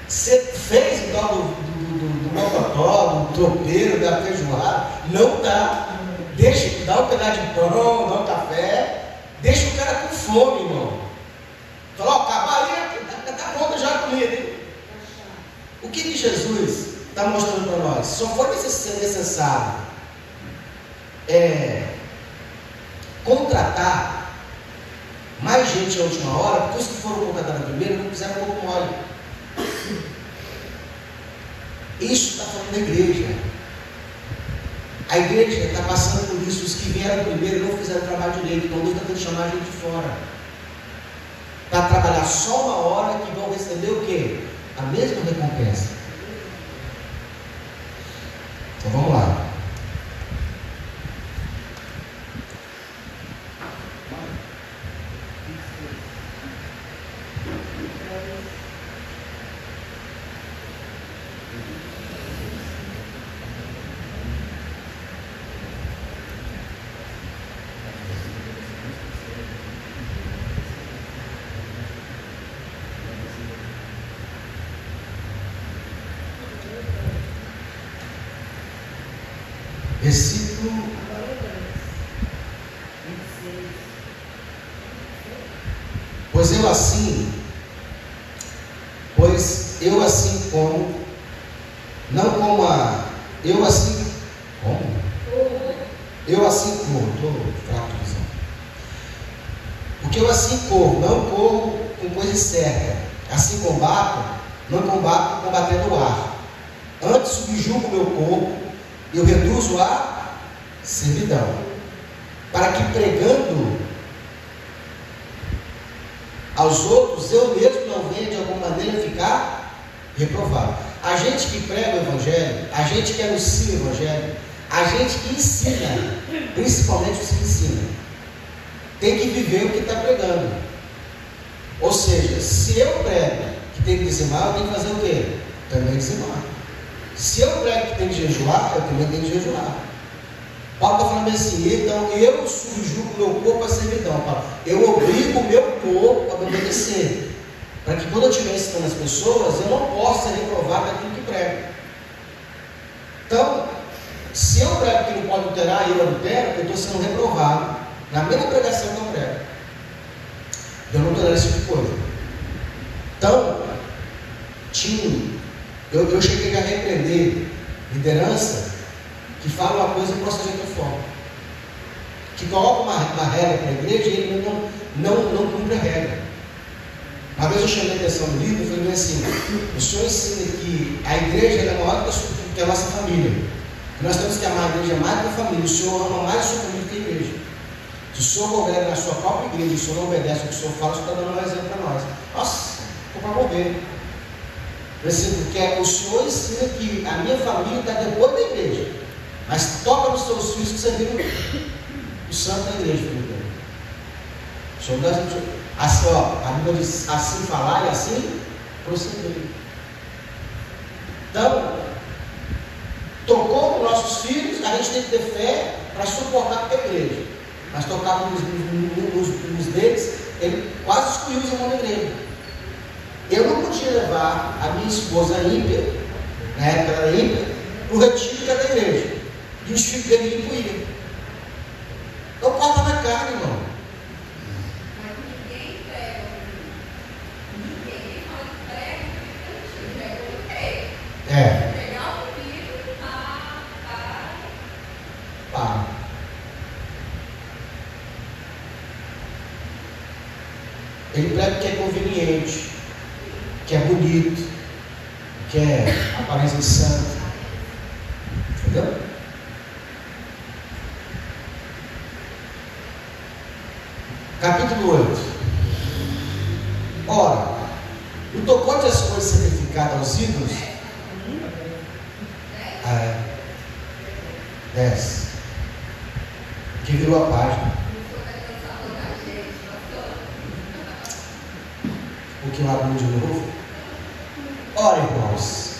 Você fez o tal do mocotó, do tropeiro, da feijoada, não dá. Dá um pedaço de pão, dá um café, deixa o cara com fome, irmão. Fala, acabar ali, está pronta já a comida, hein? O que Jesus está mostrando para nós? Só foi necessário contratar mais gente à última hora, porque os que foram contratados primeiro não fizeram um pouco mole. Isso está falando da igreja. A igreja está passando por isso. Os que vieram primeiro não fizeram o trabalho direito. Então Deus está tentando chamar a gente de fora para trabalhar só uma hora, que vão receber o quê? A mesma recompensa. Então vamos lá. Pois eu assim como, não como a. Eu assim. Como? Eu assim corro, estou fraco de visão. Porque eu assim corro, não corro com coisa certa. Assim combato, não combato combatendo o ar. Antes subjugo o meu corpo, eu reduzo a servidão. Para que pregando aos outros, eu mesmo não venha de alguma maneira ficar reprovado. A gente que prega o Evangelho, a gente que anuncia o Evangelho, a gente que ensina, principalmente os que ensinam, tem que viver o que está pregando. Ou seja, se eu prego que tem que dizimar, eu tenho que fazer o quê? Também dizimar. Se eu prego que tem que jejuar, eu também tenho que jejuar. Paulo está falando assim, então eu subjugo o meu corpo à servidão. Paulo, eu obrigo o meu corpo a obedecer. Para que quando eu estiver ensinando as pessoas, eu não possa reprovar daquilo que prego. Então, se eu prego que não pode adulterar e eu adultero, eu estou sendo reprovado na mesma pregação que eu prego. Eu não tolerei esse tipo de coisa. Então, eu cheguei a repreender liderança que fala uma coisa e procede de outra forma. Que coloca uma regra para a igreja e ele não cumpre a regra. Uma vez eu chamei a atenção do líder e falei assim: o senhor ensina que a igreja é maior que a nossa família. Que nós temos que amar a igreja mais do que a família. O senhor ama mais a sua família que a igreja. Se o senhor congrega na sua própria igreja e o senhor não obedece o que o senhor fala, o senhor está dando um exemplo para nós. Nossa, estou para morrer. Porque o senhor ensina que a minha família está depois da igreja. Mas toca nos seus filhos que você vira o santo da igreja. O senhor dá assim, a Bíblia diz assim falar e assim proceder. Então, tocou nos nossos filhos, a gente tem que ter fé para suportar a igreja. Mas tocava nos deles, ele quase excluiu os irmãos da igreja. Eu não podia levar a minha esposa ímpia, na época ela era ímpia, para o retiro da igreja. E os filhos dele não iam. Então corta na carne, irmão. Mas ninguém prega. Ninguém fala que prega, porque prega. É. Pegar o filho, Para. Ele prega que é conveniente, que é bonito, que é aparência de santo. Entendeu? Capítulo 8. Ora, o tocou de as coisas sacrificadas aos ídolos. 10. Que virou a página. O que eu abro de novo? Ora, irmãos,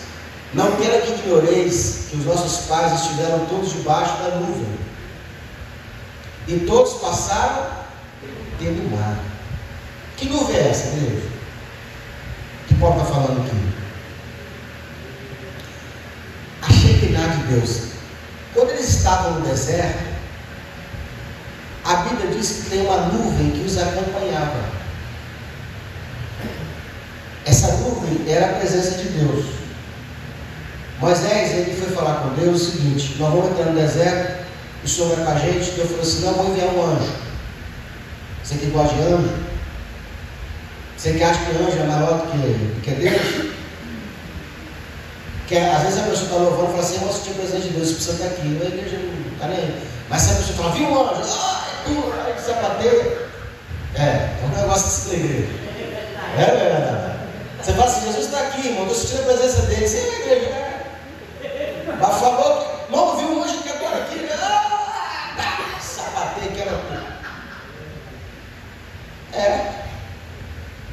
não quero que ignoreis que os nossos pais estiveram todos debaixo da nuvem, e todos passaram pelo mar. Que nuvem é essa, igreja? Que Paulo está falando aqui? A Shekinah de Deus. Quando eles estavam no deserto, a Bíblia diz que tem uma nuvem que os acompanhava. Essa nuvem era a presença de Deus. Moisés, ele foi falar com Deus o seguinte: nós vamos entrar no deserto, o Senhor vai com a gente. Deus falou assim: não, vou enviar um anjo. Você que gosta de anjo? Você que acha que anjo é maior do que Deus? Que às vezes a pessoa está louvando e fala assim: eu vou sentir a presença de Deus, você precisa estar aqui. A igreja não está nem aí. Mas se a pessoa fala: viu um anjo? Ai, que sapateiro. É um negócio que se da igreja. É verdade. Você fala assim: Jesus está aqui, irmão, estou sentindo a presença dele. Você é a igreja, mas falou que, não viu um anjo que agora aqui. Sapateiro, que era tudo.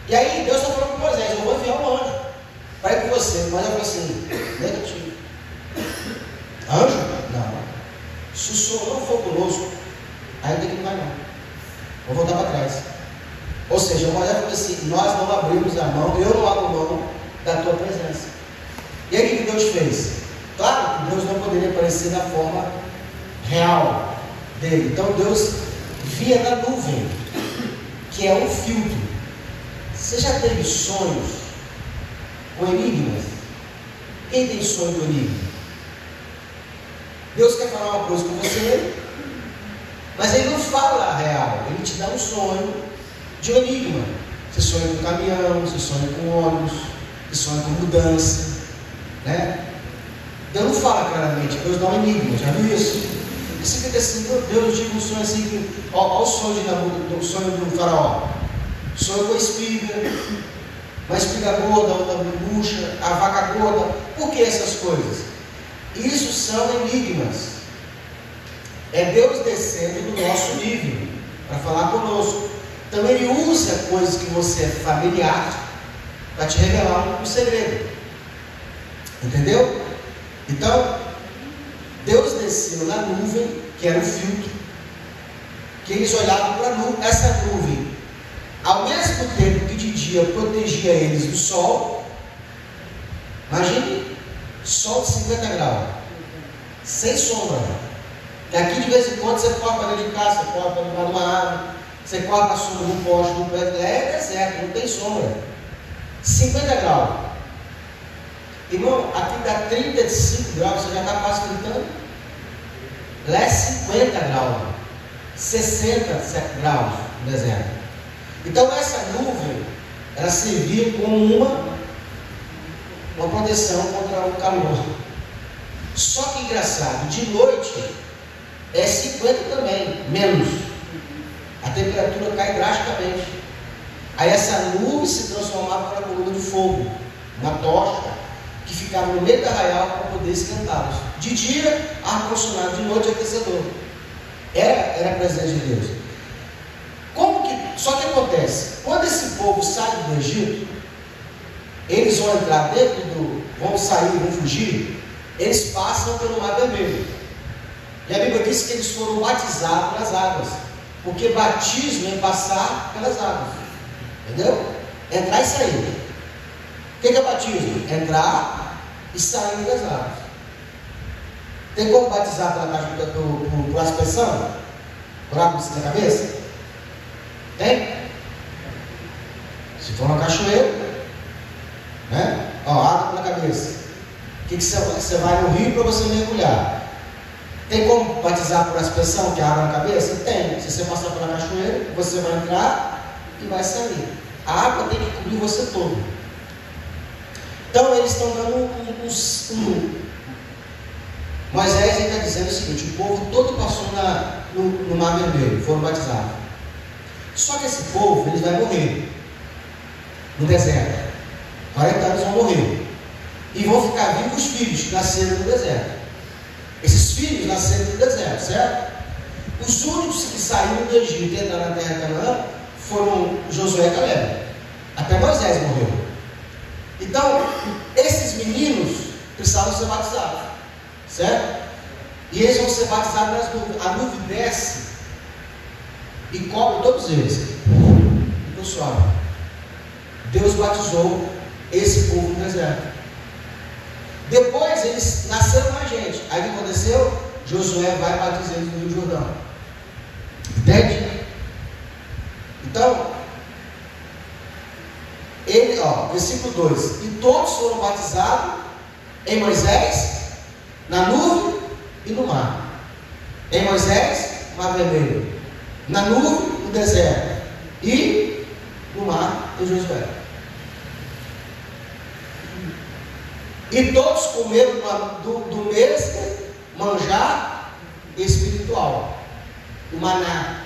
E aí Deus está falando com Moisés: eu vou enviar um anjo para ir com você. Mas eu falei assim: negativo. Anjo? Não. Se o Senhor não for conosco, ainda que não vai não. Vou voltar para trás. Ou seja, Moisés falou assim: nós não abrimos a mão, eu não abro mão da tua presença. E aí o que Deus fez? Claro que Deus não poderia aparecer da forma real dele. Então Deus via na nuvem, que é um filtro. Você já teve sonhos com enigmas? Quem tem sonho com enigma? Deus quer falar uma coisa com você, mas Ele não fala a real. Ele te dá um sonho de um enigma. Você sonha com caminhão, você sonha com ônibus, você sonha com mudança, né? Deus não fala claramente, Deus dá um enigma. Já viu isso? E você fica assim, meu Deus, eu tive um sonho assim, olha o sonho do faraó. Sonho com a espiga, uma espiga gorda, outra murcha, a vaca gorda. Por que essas coisas? Isso são enigmas. É Deus descendo do nosso nível para falar conosco. Então Ele usa coisas que você é familiar para te revelar um segredo. Entendeu? Então, Deus desceu na nuvem, que era o filtro, que eles olhavam para a nuvem. Essa nuvem, ao mesmo tempo que de dia protegia eles do sol, imagine, sol de 50 graus, sem sombra. E aqui de vez em quando você corre para dentro de casa, você corre para debaixo de uma árvore, você corre para a sombra do poste, do pé, é deserto, não tem sombra. 50 graus. Irmão, aqui dá 35 graus, você já está quase gritando. Lá é 50 graus, 60 graus no deserto. Então essa nuvem, ela servia como uma proteção contra o calor. Só que engraçado, de noite é 50 também, menos. A temperatura cai drasticamente. Aí essa nuvem se transformava numa coluna de fogo, uma tocha, que ficava no meio do arraial para poder esquentá-los. De dia, ar-condicionado, de noite, aquecedor. Era a presença de Deus. Só que acontece, quando esse povo sai do Egito, eles vão entrar vão sair, vão fugir, eles passam pelo Mar Vermelho. E a Bíblia diz que eles foram batizados pelas águas, porque batismo é passar pelas águas. Entendeu? Entrar e sair. O que é batismo? Entrar e sair das águas. Tem como batizar por aspersão? Por água na cabeça? Tem? Se for uma cachoeira, né? Ó, água na cabeça. O que você vai no rio para você mergulhar? Tem como batizar por aspersão, que é água na cabeça? Tem. Se você passar pela cachoeira, você vai entrar e vai sair. A água tem que cobrir você todo. Então eles estão dando Moisés está dizendo o seguinte: o povo todo passou no Mar Vermelho, foram batizados. Só que esse povo, eles vão morrer no deserto. 40 anos vão morrer. E vão ficar vivos os filhos que nasceram no deserto. Esses filhos nasceram no deserto, certo? Os únicos que saíram do Egito e entraram na terra de Canaã foram Josué e Caleb. Até Moisés morreu. Então, esses meninos precisavam ser batizados, certo? E eles vão ser batizados nas nuvens. A nuvem desce e cobre todos eles. Então, suave. Deus batizou esse povo no deserto. Depois eles nasceram mais gente. Aí o que aconteceu? Josué vai batizar eles no Rio Jordão. Entende? Então, versículo 2: e todos foram batizados em Moisés, na nuvem e no mar. Em Moisés, Mar Vermelho. Na nuvem, no deserto. E no mar, em Josué. E todos comeram do mesmo manjar espiritual, o maná.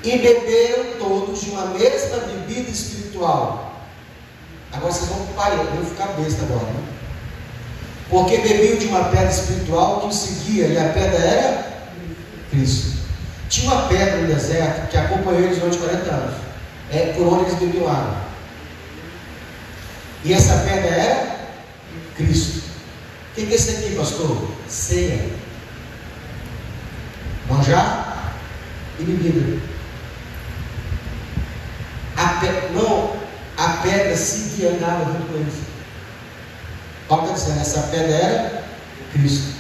E beberam todos de uma mesma bebida espiritual. Agora vocês vão ficar besta agora, né? Porque bebiam de uma pedra espiritual que os seguia, e a pedra era Cristo. Tinha uma pedra no deserto que acompanhou eles durante 40 anos. É por onde eles bebiam água. E essa pedra era Cristo. O que é isso aqui, pastor? Ceia. Manjar e bebida. A pedra seguia, andava junto com eles. Paulo está dizendo, essa pedra era Cristo.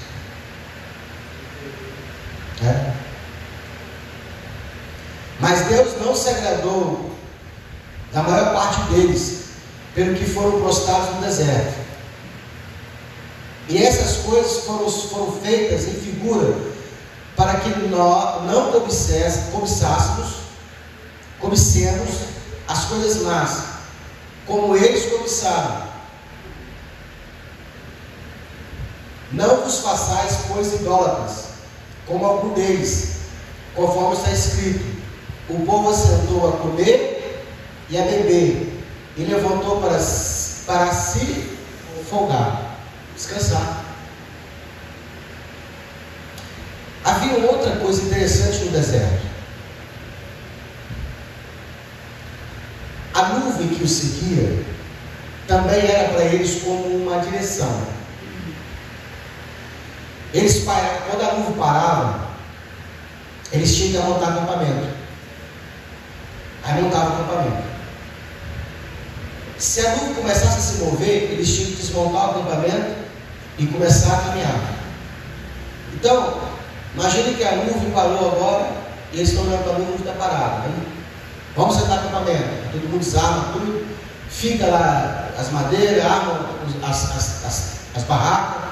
Mas Deus não se agradou da maior parte deles, pelo que foram prostrados no deserto. E essas coisas foram feitas em figura, para que nós não cobicemos as coisas más, como eles cobiçaram. Não vos façais, pois, idólatras, como algum deles, conforme está escrito: o povo assentou a comer e a beber, e levantou para se folgar, descansar. Havia outra coisa interessante no deserto. A nuvem que os seguia também era para eles como uma direção. Quando a nuvem parava, eles tinham que montar acampamento. Aí montava acampamento. Se a nuvem começasse a se mover, eles tinham que desmontar o acampamento e começar a caminhar. Então, imagine que a nuvem parou agora e eles estão olhando para a nuvem que está parada. Né? Vamos sentar no acampamento. Todo mundo desarma tudo, fica lá as madeiras, arma as barracas.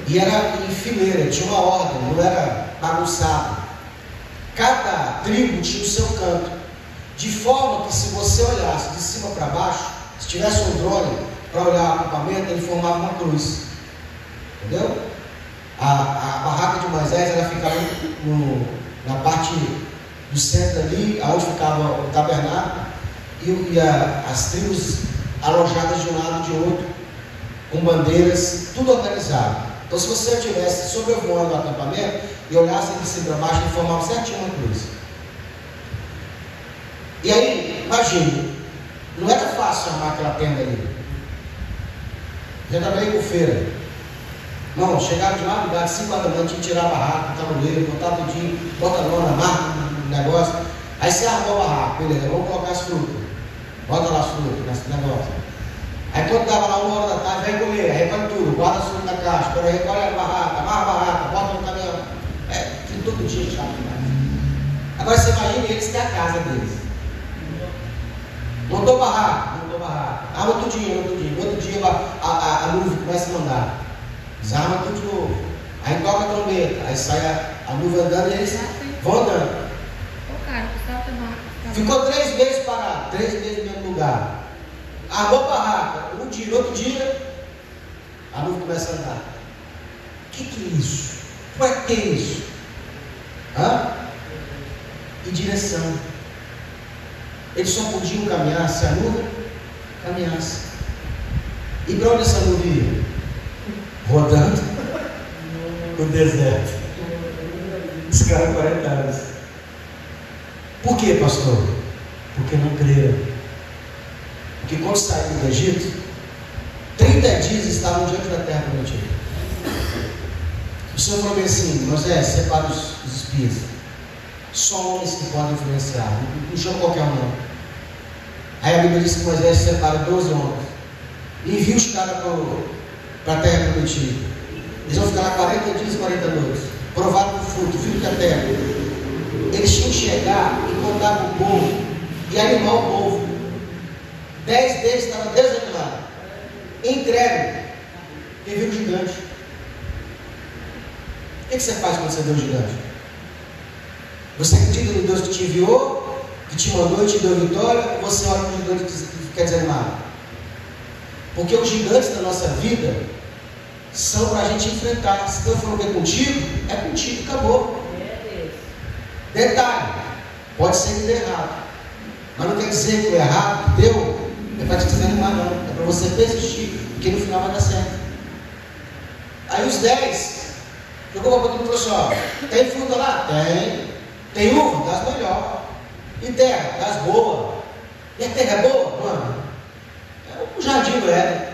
E era em fileira, tinha uma ordem, não era bagunçado. Cada tribo tinha o seu canto, de forma que se você olhasse de cima para baixo, se tivesse um drone para olhar o acampamento, ele formava uma cruz. Entendeu? A barraca de Moisés, ela ficava na parte do centro ali, onde ficava o tabernáculo, e as tribos alojadas de um lado e de outro, com bandeiras, tudo organizado. Então, se você estivesse sobrevoando o acampamento e olhasse de cima para baixo, ele formava certinho uma cruz. E aí, imagine, não era fácil armar aquela tenda ali. Já trabalhei com feira. Não, chegaram de madrugada, 5 horas da manhã, tinha que tirar a barraca, o tabuleiro, botar tudinho, bota a lona, marca o negócio. Aí você armou a barraca, beleza, vamos colocar as frutas. Bota lá as frutas nesse negócio. Aí quando estava lá 1 hora da tarde, vem comer, aí recolhe tudo, guarda as frutas na caixa, quando recolhe a barraca, amarra a barraca, bota no caminhão. Tem todo dia chato demais. Agora você imagina eles têm a casa deles. Montou barraca, arma tudinho. No outro dia a nuvem começa a mandar. Desarma tudo de novo. Aí toca a trombeta, aí sai a nuvem andando e eles vão andando. Ficou 3 meses parado, 3 meses no mesmo lugar. Armou a barraca, um dia, no outro dia, a nuvem começa a andar. O que é isso? Para que isso? E direção. Eles só podiam caminhar se a nuvem caminhasse. E para onde essa nuvem ia? Rodando no deserto. Esse cara 40 anos. Por que, pastor? Porque não creram. Porque quando saíram do Egito, 30 dias estavam diante da terra prometida. O Senhor falou assim: Moisés, separa os espias. Só homens que podem influenciar, não chama qualquer um não. Aí a Bíblia diz que Moisés separa 12 homens e envia os caras para a terra prometida. Eles vão ficar lá 40 dias e 40 noites, provar do fruto, filho da terra. Eles tinham que chegar e contar com o povo e animar o povo. 10 deles estavam desanimados, incrédulos, e viu o gigante. O que você faz quando você vê o gigante? Você acredita no Deus que te enviou, que te mandou e te deu vitória, ou você olha para o gigante e fica desanimado? Porque os gigantes da nossa vida são para a gente enfrentar. Se Deus falou que é contigo, acabou. Detalhe, pode ser que dê errado, mas não quer dizer que o errado deu é para te desanimar, não. É para você persistir, porque no final vai dar certo. Aí os 10 jogou para todo mundo e falou assim: ó, tem fruta lá? Tem uva? Das melhores. E terra? Das boas. E a terra é boa? Mano, é um jardim do Éden.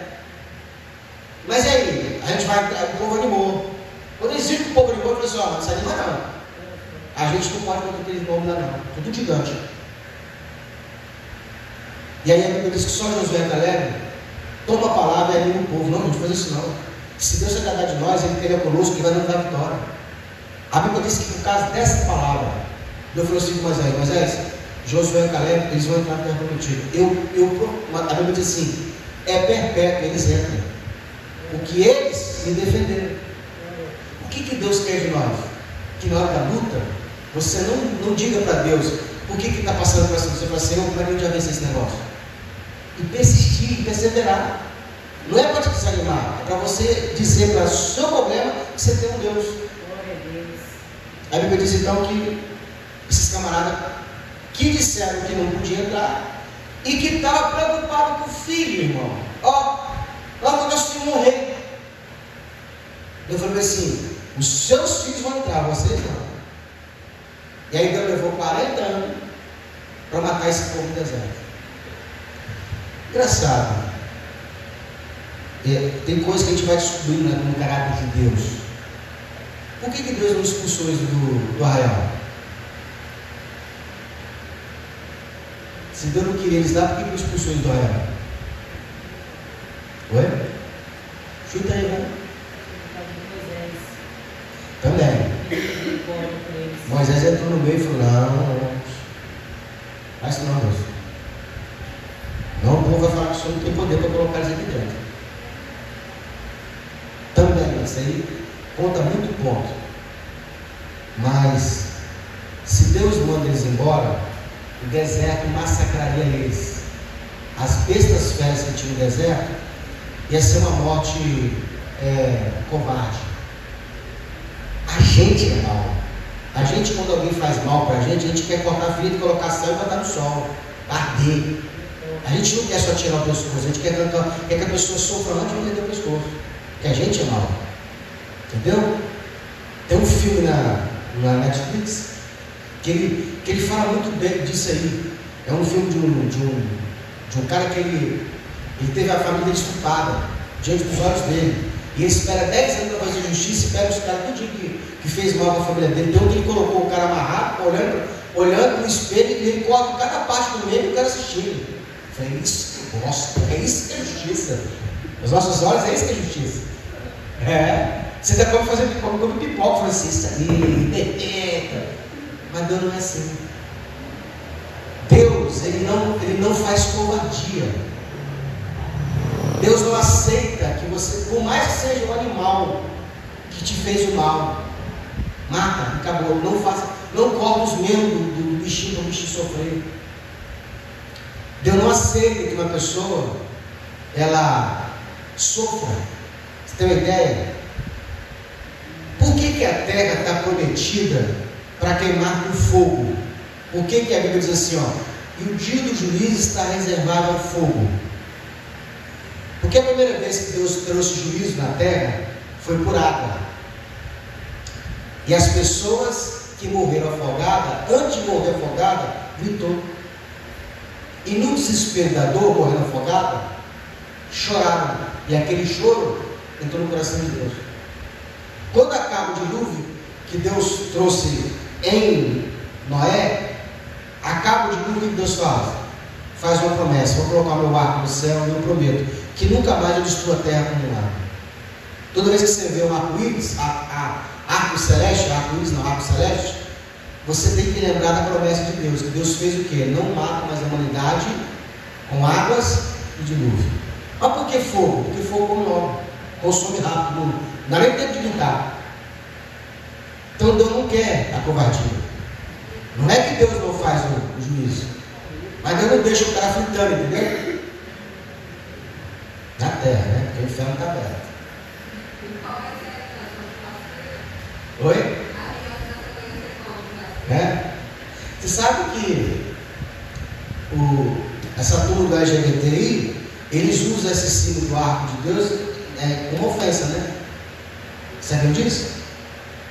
Mas e aí? A gente vai, o povo animou. Quando eles viram que o povo animou, ele falou assim: ó, não se anima não. A gente não pode contra aqueles nomes lá não. Tudo gigante. E aí a Bíblia diz que só Josué e Caleb toma a palavra e anima o povo. Não, não faz isso não. Se Deus se agradar de nós, Ele queria conosco, Ele vai nos dar vitória. A Bíblia diz que por causa dessa palavra, Deus falou assim com Moisés, Josué e Caleb, eles vão entrar na terra prometida. A Bíblia diz assim, é perpétuo, eles entram. Porque eles me defenderam. O que Deus quer de nós? Que na hora da luta, você não diga para Deus, por que está passando por essa? Você fala, Senhor, como é que eu já venci esse negócio? E persistir, e perseverar. Não é para te desanimar, é para você dizer para o seu problema que você tem um Deus. A Bíblia diz então que esses camaradas que disseram que não podia entrar e que estavam preocupados com o filho, irmão. Logo nós tínhamos um rei. Eu falei assim, os seus filhos vão entrar, vocês não. E aí Deus levou 40 anos para matar esse povo no deserto. Engraçado. Tem coisas que a gente vai descobrindo, né, no caráter de Deus. Por que Deus não expulsou eles do arraial? Se Deus não queria eles lá, por que não expulsou eles do arraial? Oi? Chuta aí, né? Também. Moisés entrou no meio e falou, não. Faz isso não, Deus. Não, o povo vai falar que o Senhor não tem poder para colocar eles aqui dentro. Também, isso aí conta muito ponto. Mas, se Deus manda eles embora, o deserto massacraria eles. As bestas feras que tinham no deserto, ia ser uma morte covarde. A gente é mal. A gente, quando alguém faz mal para a gente quer cortar a ferida e colocar sal e botar no sol, arder. A gente não quer só tirar o pescoço, a gente quer que a pessoa sofra antes de perder o pescoço. Porque a gente é mal. Entendeu? Tem um filme na Netflix que ele fala muito bem disso aí. É um filme de um cara que ele teve a família estuprada diante dos olhos dele. E ele espera 10 anos para fazer justiça e pega os caras tudinho que fez mal para a família dele. Então ele colocou o cara amarrado, olhando no espelho, e ele coloca cada parte do meio e o cara assistindo. Eu falei, isso que eu gosto, é isso que é justiça. Os nossos olhos, é isso que é justiça. Você está como pipoca, fala assim, isso aí, detenta. Mas Deus não é assim. Deus, ele não faz covardia. Deus não aceita que você, por mais que seja um animal que te fez o mal, mata, acabou. Não corta os membros do bichinho para o bichinho sofrer. Deus não aceita que uma pessoa ela sofra. Você tem uma ideia? Por que a terra está prometida para queimar com fogo? Por que a Bíblia diz assim, e o dia do juízo está reservado ao fogo? Porque a primeira vez que Deus trouxe juízo na terra foi por água. E as pessoas que morreram afogadas, antes de morrer afogada, gritou. E no desespero da dor, morrendo afogada, choraram. E aquele choro entrou no coração de Deus. Quando acaba o dilúvio que Deus trouxe em Noé, acaba o dilúvio que Deus faz uma promessa: vou colocar meu arco no céu e eu prometo que nunca mais eu destruo a terra como um arco. Toda vez que você vê um arco-íris, arco celeste, você tem que lembrar da promessa de Deus, que Deus fez o quê? Não mata mais a humanidade com águas e dilúvio. Mas por que fogo? Porque fogo come logo, consome rápido, não dá nem tempo de brincar. Então Deus não quer a covardia. Não é que Deus não faz o juízo, mas Deus não deixa o cara fritando, entendeu? Na terra, né? Porque o inferno está aberto. Oi? Você sabe que essa turma do LGBTI, eles usam esse símbolo do arco de Deus como ofensa, né? Sabiam disso?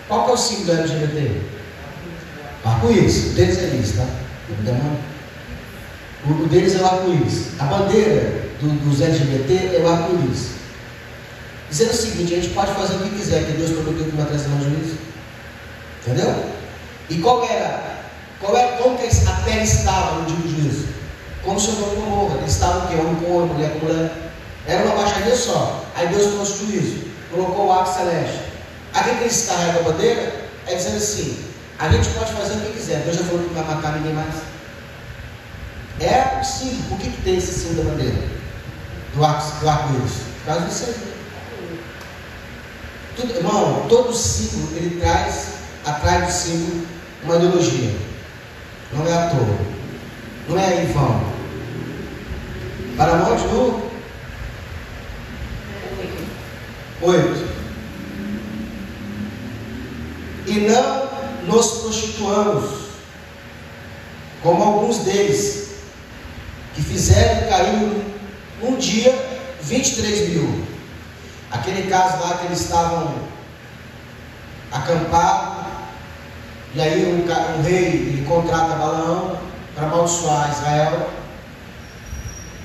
Qual que é o símbolo do LGBT? Arco-íris. O deles é isso, tá? O deles é o arco-íris. A bandeira dos LGBT é o arco-íris. Dizendo o seguinte: a gente pode fazer o que quiser, que Deus prometeu que vai trazer um juízo. Entendeu? E como que a terra estava no dia do juízo? Como Sodoma e Gomorra. Eles estavam o quê? Homem com homem, mulher com mulher. Era uma baixaria só. Aí Deus trouxe o juízo, colocou o arco celeste. Aqui que eles carregam a bandeira, é dizendo assim: A gente pode fazer o que quiser. Deus já falou que não vai matar ninguém mais. É o símbolo. Por que tem esse símbolo da bandeira? Do arco-íris? Por causa disso aí. Tudo, irmão, todo símbolo ele traz atrás do símbolo uma ideologia. Não é à toa. Não é em vão. Para nós, no 8. E não nos prostituamos, como alguns deles, que fizeram cair um dia 23 mil. Aquele caso lá que eles estavam acampados, e aí um rei ele contrata Balaão para amaldiçoar Israel.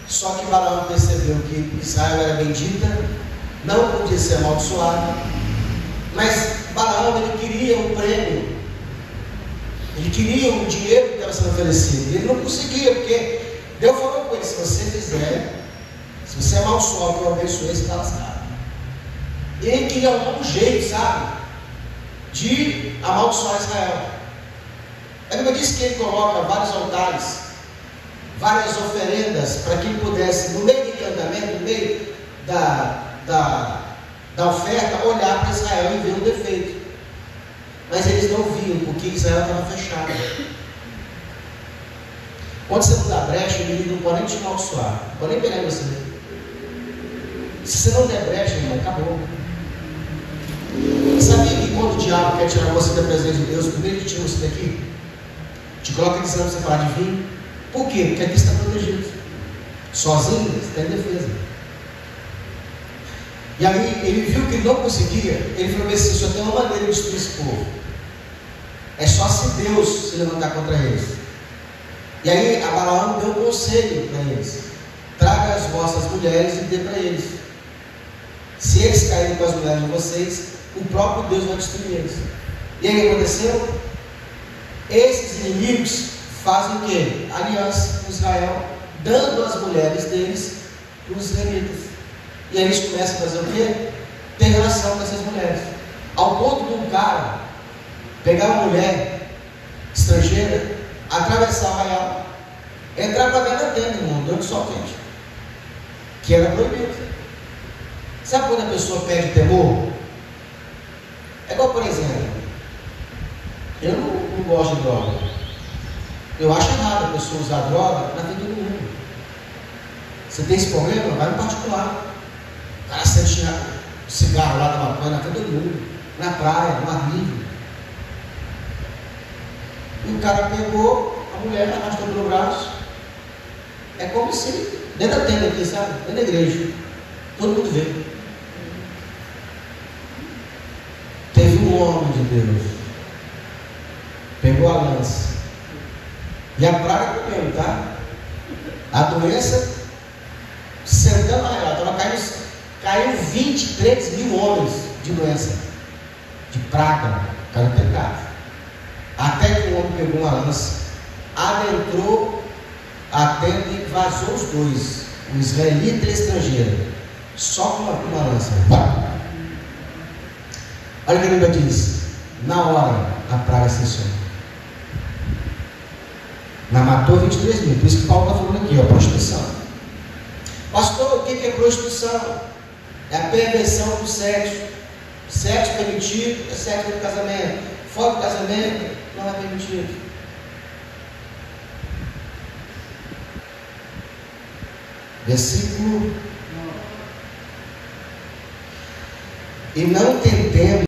Só que Balaão percebeu que Israel era bendita, não podia ser amaldiçoada, mas Balaão ele queria um prêmio, ele queria o dinheiro que estava sendo oferecido, ele não conseguia, porque Deus falou com ele: se você fizer, se você amaldiçoar o que eu abençoei, você está lascado. E ele queria um jeito, sabe, de amaldiçoar Israel. A Bíblia diz que ele coloca vários altares, várias oferendas, para que ele pudesse, no meio do encantamento, no meio da oferta, olhar para Israel e ver um defeito. Mas eles não viam, porque Israel estava fechado. Quando você não dá brecha, ele não pode nem te amaldiçoar, não pode nem pegar em você. Se você não der brecha, irmão, acabou. Sabia que quando o diabo quer tirar você da presença de Deus, primeiro ele tira você daqui, te coloca aqui para você parar de vir. Por quê? Porque aqui está protegido. Sozinho, você está em defesa. E aí ele viu que ele não conseguia. Ele falou assim: só tem uma maneira de destruir esse povo. É só se Deus se levantar contra eles. E aí a Balaão deu um conselho para eles: traga as vossas mulheres e dê para eles. Se eles caírem com as mulheres de vocês, o próprio Deus vai destruir eles. E aí o que aconteceu? Esses inimigos fazem o quê? Aliança com Israel, dando as mulheres deles para os israelitas. E aí eles começam a fazer o quê? Ter relação com essas mulheres. Ao ponto de um cara pegar uma mulher estrangeira, atravessar o arraial, entrar para dentro da tenda, irmão, durante o sol quente, que era proibido. Sabe quando a pessoa perde temor? É igual, por exemplo, eu não gosto de droga. Eu acho errado a pessoa usar droga na vida do mundo. Você tem esse problema? Vai no particular. O cara sente cigarro lá da maconha na frente do mundo, na praia, no ar livre. E o cara pegou a mulher, arrastou pelo braço. É como se, dentro da tenda aqui, sabe? Dentro da igreja. Todo mundo vê. Teve um homem de Deus, pegou a lança, e a praga comeu, tá? A doença sentando na relata, caiu 23 mil homens de doença, de praga, caiu pecado. Até que o homem pegou uma lança, adentrou a tenda e vazou os dois, o israelita e a estrangeira, só com uma lança. Olha o que a Bíblia diz: na hora a praga cessou. Mas matou 23 mil. Por isso que Paulo está falando aqui, ó, prostituição. Pastor, o que é prostituição? É a perversão do sexo. Sexo permitido é sexo do casamento. Fora do casamento não é permitido. Versículo. E não tentemos